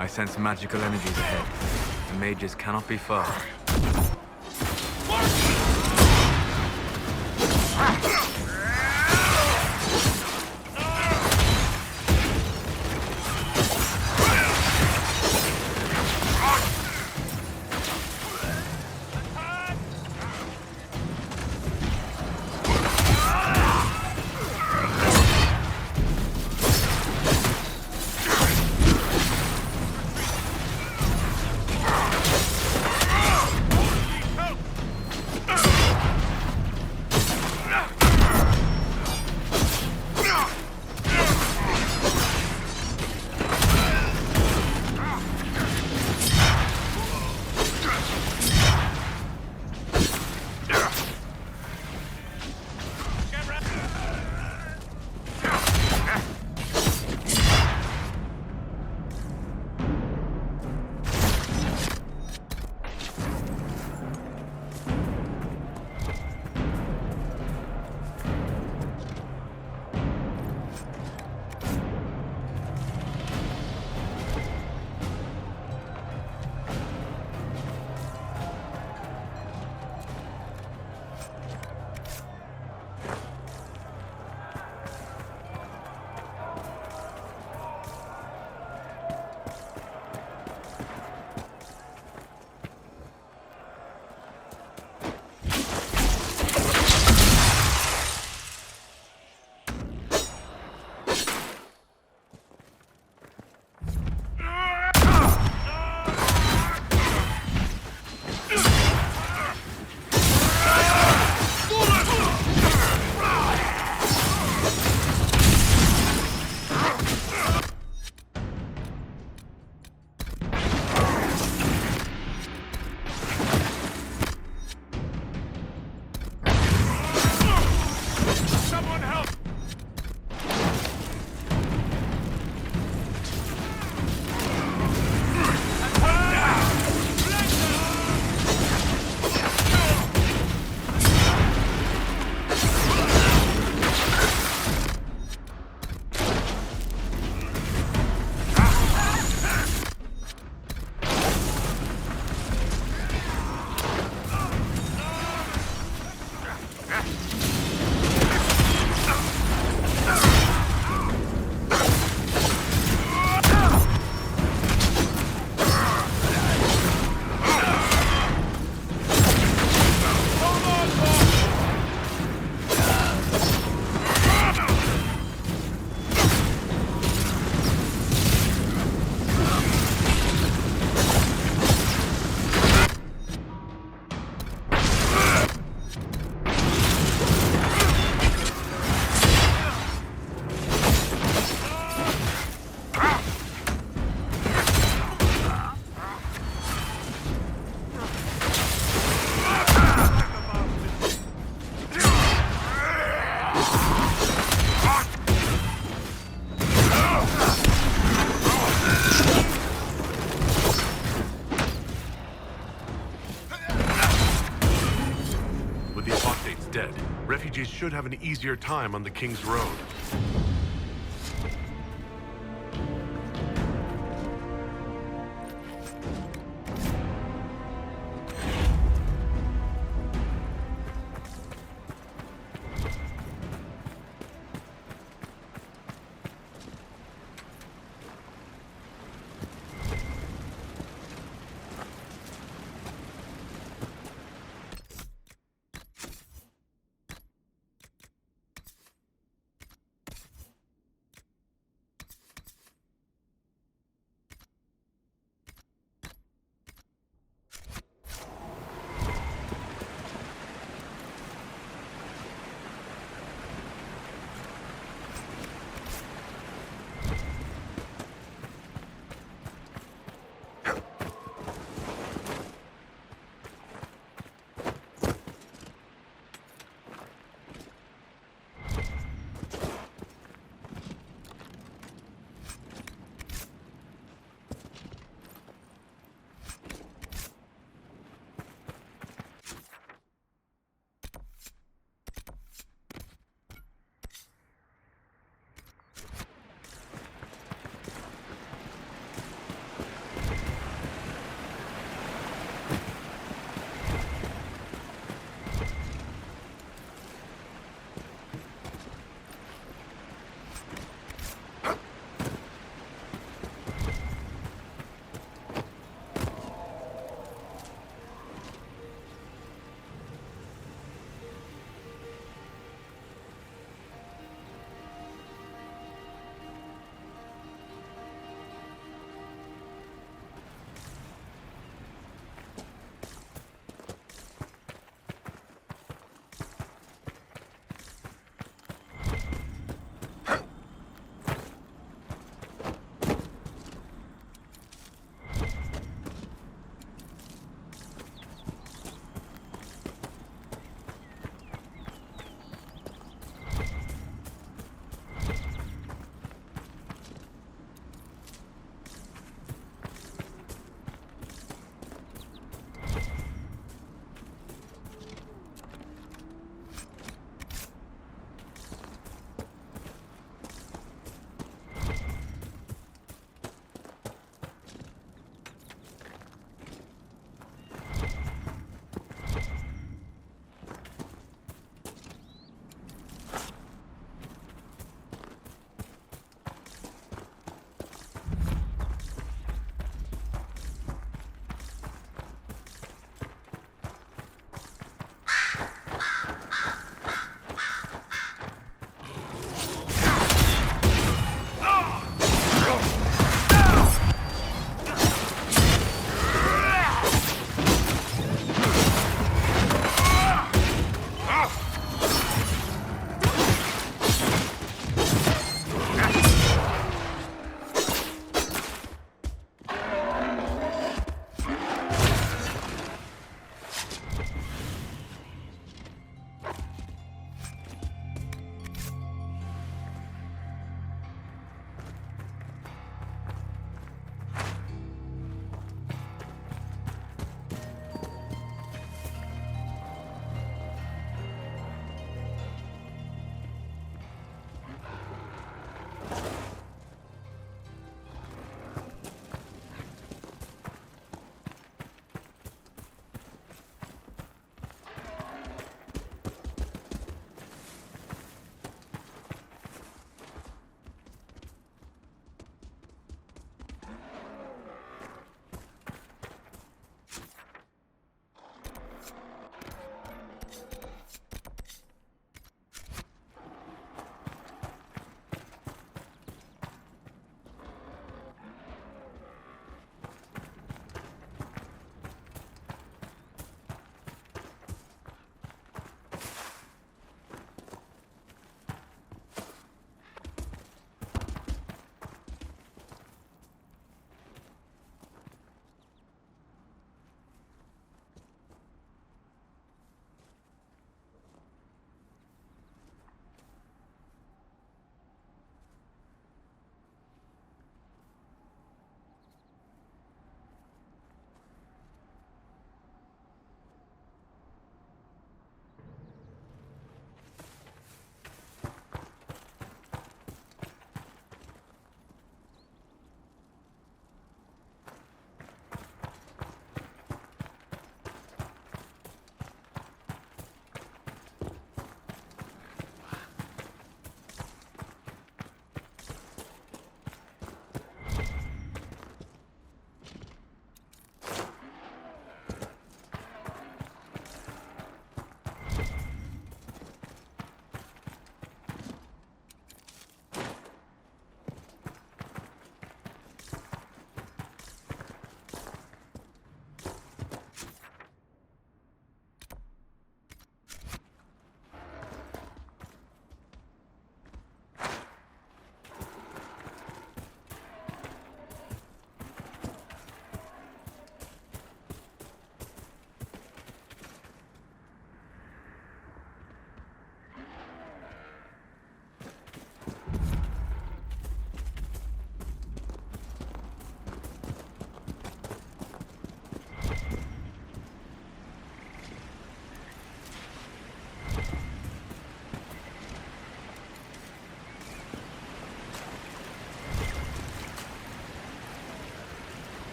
I sense magical energies ahead. The mages cannot be far. Refugees should have an easier time on the King's Road.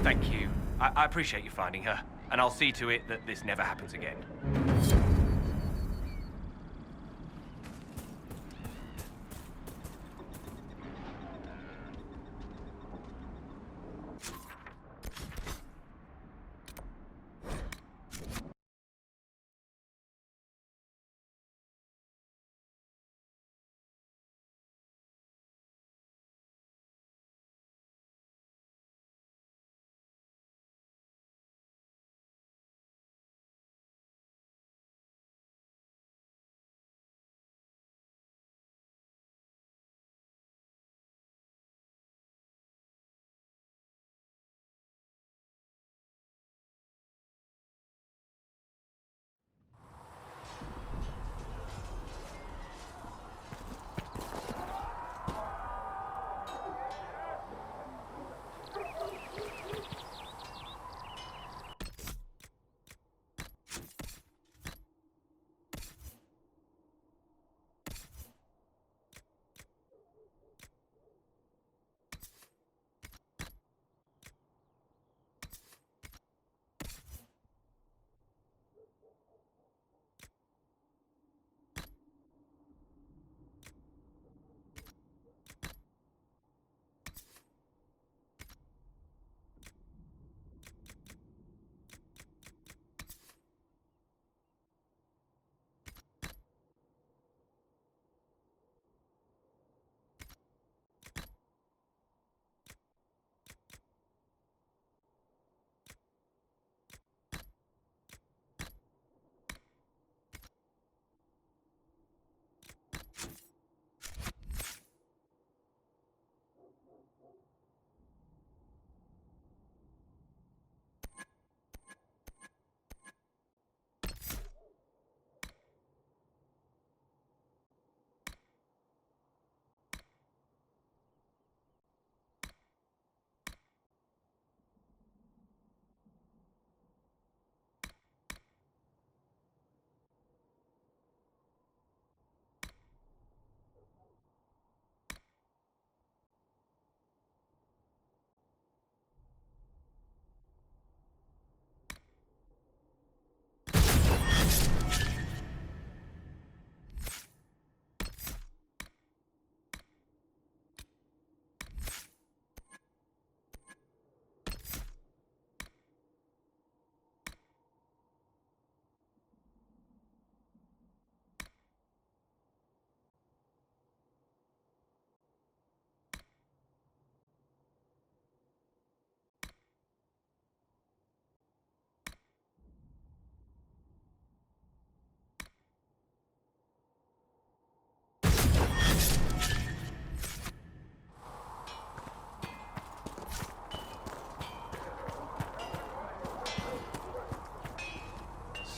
Thank you. I appreciate you finding her, and I'll see to it that this never happens again.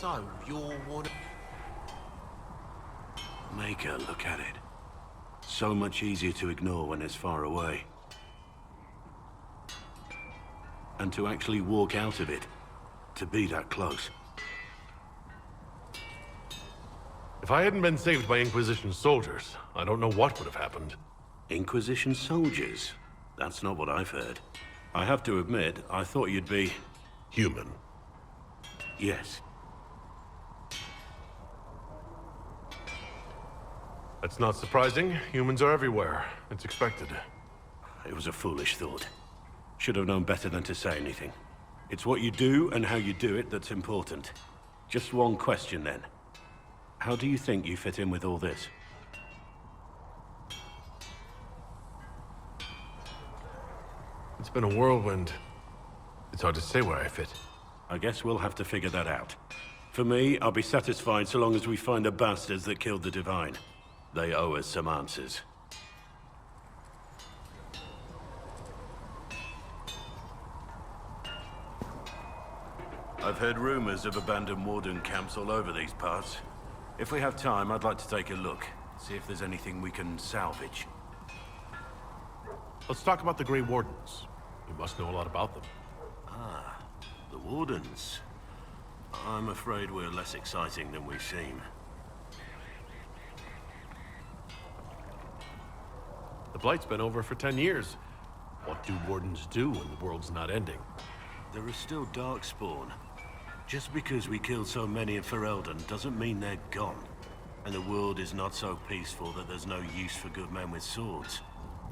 So, you're one... Make her look at it. So much easier to ignore when it's far away. And to actually walk out of it. To be that close. If I hadn't been saved by Inquisition soldiers, I don't know what would have happened. Inquisition soldiers? That's not what I've heard. I have to admit, I thought you'd be... human. Yes. That's not surprising. Humans are everywhere. It's expected. It was a foolish thought. Should have known better than to say anything. It's what you do and how you do it that's important. Just one question then. How do you think you fit in with all this? It's been a whirlwind. It's hard to say where I fit. I guess we'll have to figure that out. For me, I'll be satisfied so long as we find the bastards that killed the Divine. They owe us some answers. I've heard rumors of abandoned warden camps all over these parts. If we have time, I'd like to take a look. See if there's anything we can salvage. Let's talk about the Grey Wardens. You must know a lot about them. Ah, the Wardens. I'm afraid we're less exciting than we seem. The Blight's been over for 10 years. What do Wardens do when the world's not ending? there is still Darkspawn. Just because we killed so many in Ferelden doesn't mean they're gone. And the world is not so peaceful that there's no use for good men with swords.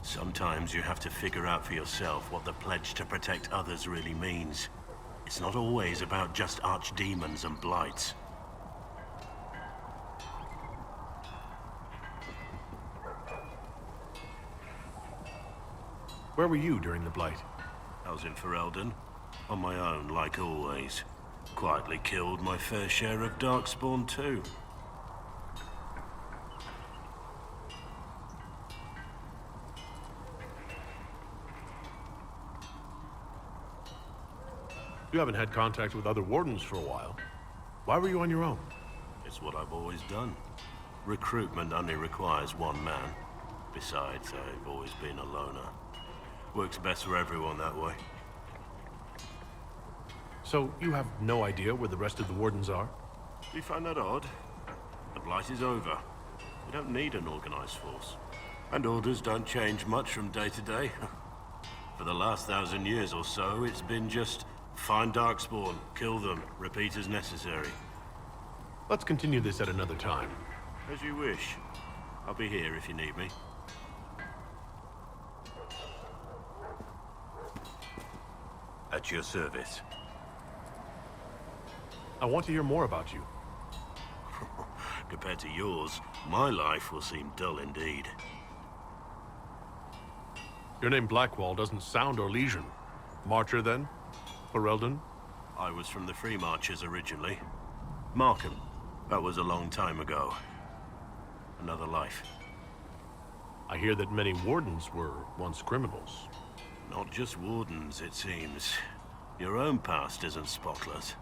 Sometimes you have to figure out for yourself what the pledge to protect others really means. It's not always about just archdemons and blights. Where were you during the Blight? I was in Ferelden, on my own, like always. Quietly killed my fair share of Darkspawn too. You haven't had contact with other wardens for a while. Why were you on your own? It's what I've always done. Recruitment only requires one man. Besides, I've always been a loner. Works best for everyone that way. So, you have no idea where the rest of the wardens are? Do you find that odd? The Blight is over. We don't need an organized force. And orders don't change much from day to day. For the last 1,000 years or so, it's been just find Darkspawn, kill them, repeat as necessary. Let's continue this at another time. As you wish. I'll be here if you need me. At your service. I want to hear more about you. Compared to yours, my life will seem dull indeed. Your name Blackwall doesn't sound Orlesian. Marcher, then? Ferelden? I was from the Free Marchers originally. Markham. That was a long time ago. Another life. I hear that many wardens were once criminals. Not just wardens, it seems. Your own past isn't spotless.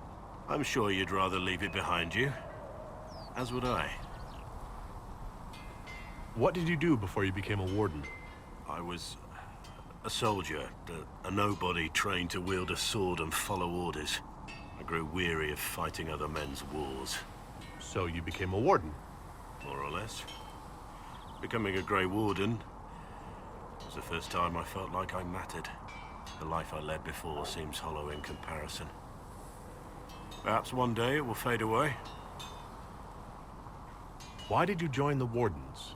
I'm sure you'd rather leave it behind you. As would I. What did you do before you became a warden? I was a soldier, a nobody trained to wield a sword and follow orders. I grew weary of fighting other men's wars. So you became a warden? More or less. Becoming a Grey Warden was the first time I felt like I mattered. The life I led before seems hollow in comparison. Perhaps one day it will fade away. Why did you join the Wardens?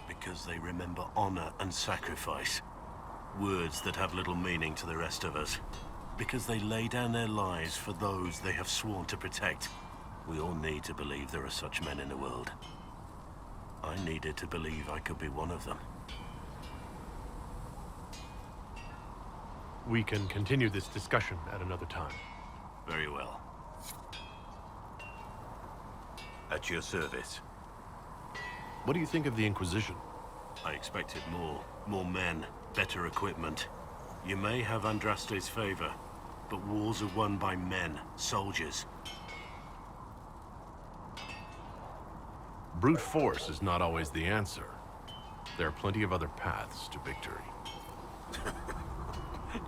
Because they remember honor and sacrifice. Words that have little meaning to the rest of us. Because they lay down their lives for those they have sworn to protect. We all need to believe there are such men in the world. I needed to believe I could be one of them. We can continue this discussion at another time. Very well. At your service. What do you think of the Inquisition? I expected more. More men, better equipment. You may have Andraste's favor, but wars are won by men, soldiers. Brute force is not always the answer. There are plenty of other paths to victory.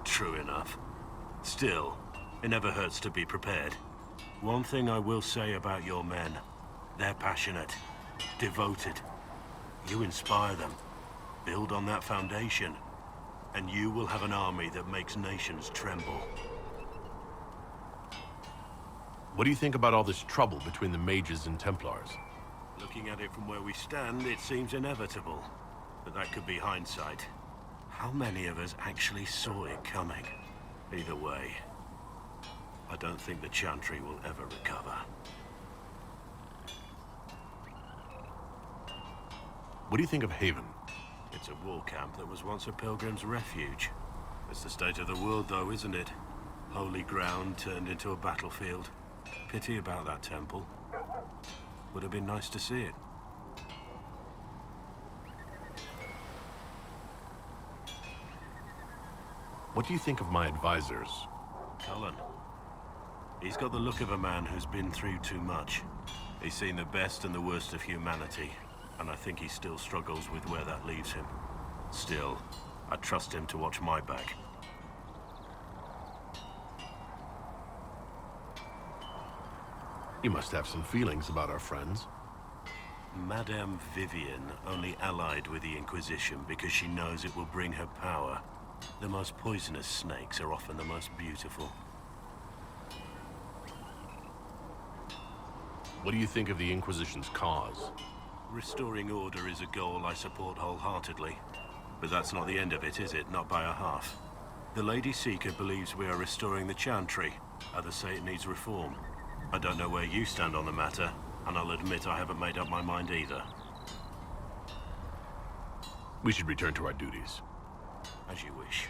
True enough. Still, it never hurts to be prepared. One thing I will say about your men. They're passionate, devoted. You inspire them. Build on that foundation, and you will have an army that makes nations tremble. What do you think about all this trouble between the mages and templars? Looking at it from where we stand, it seems inevitable. But that could be hindsight. How many of us actually saw it coming? Either way, I don't think the Chantry will ever recover. What do you think of Haven? It's a war camp that was once a pilgrim's refuge. It's the state of the world, though, isn't it? Holy ground turned into a battlefield. Pity about that temple. Would have been nice to see it. What do you think of my advisors? Cullen. He's got the look of a man who's been through too much. He's seen the best and the worst of humanity, and I think he still struggles with where that leaves him. Still, I trust him to watch my back. You must have some feelings about our friends. Madame Vivian only allied with the Inquisition because she knows it will bring her power. The most poisonous snakes are often the most beautiful. What do you think of the Inquisition's cause? Restoring order is a goal I support wholeheartedly. But that's not the end of it, is it? Not by a half. The Lady Seeker believes we are restoring the Chantry. Others say it needs reform. I don't know where you stand on the matter, and I'll admit I haven't made up my mind either. We should return to our duties. As you wish.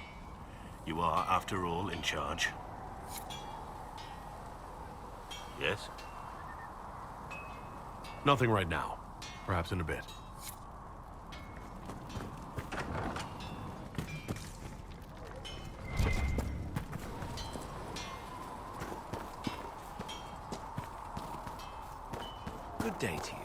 You are, after all, in charge. Yes? Nothing right now. Perhaps in a bit. Good day to you.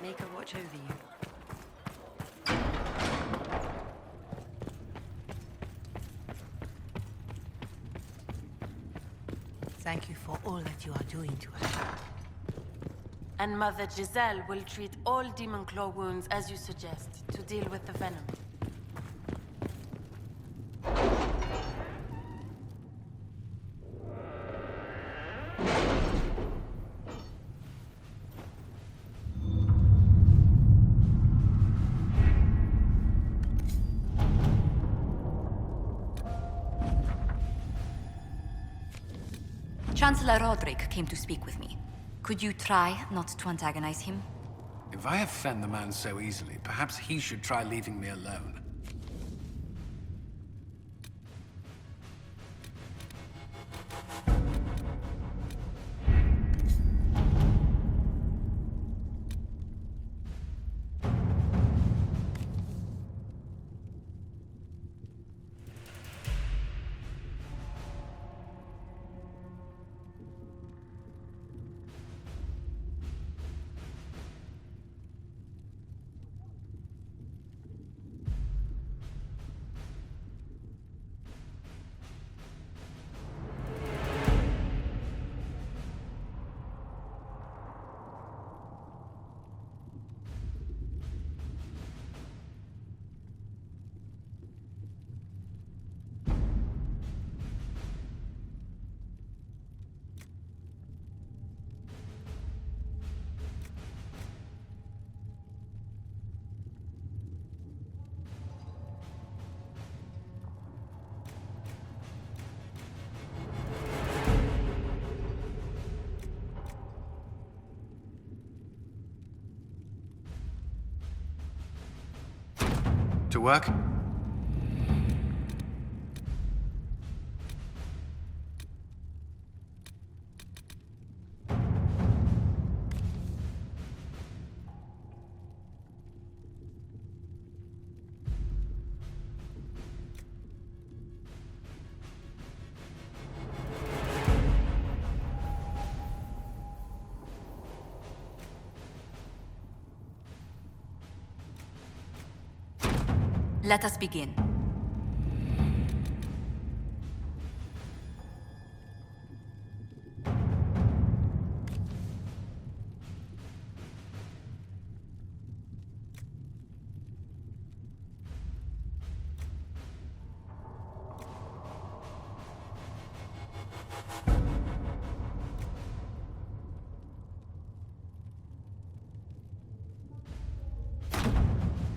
Make her watch over you. Thank you for all that you are doing to us. And Mother Giselle will treat all demon claw wounds as you suggest, to deal with the venom. Chancellor Roderick came to speak with me. Could you try not to antagonize him? If I offend the man so easily, perhaps he should try leaving me alone. To work? Let us begin.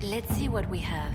Let's see what we have.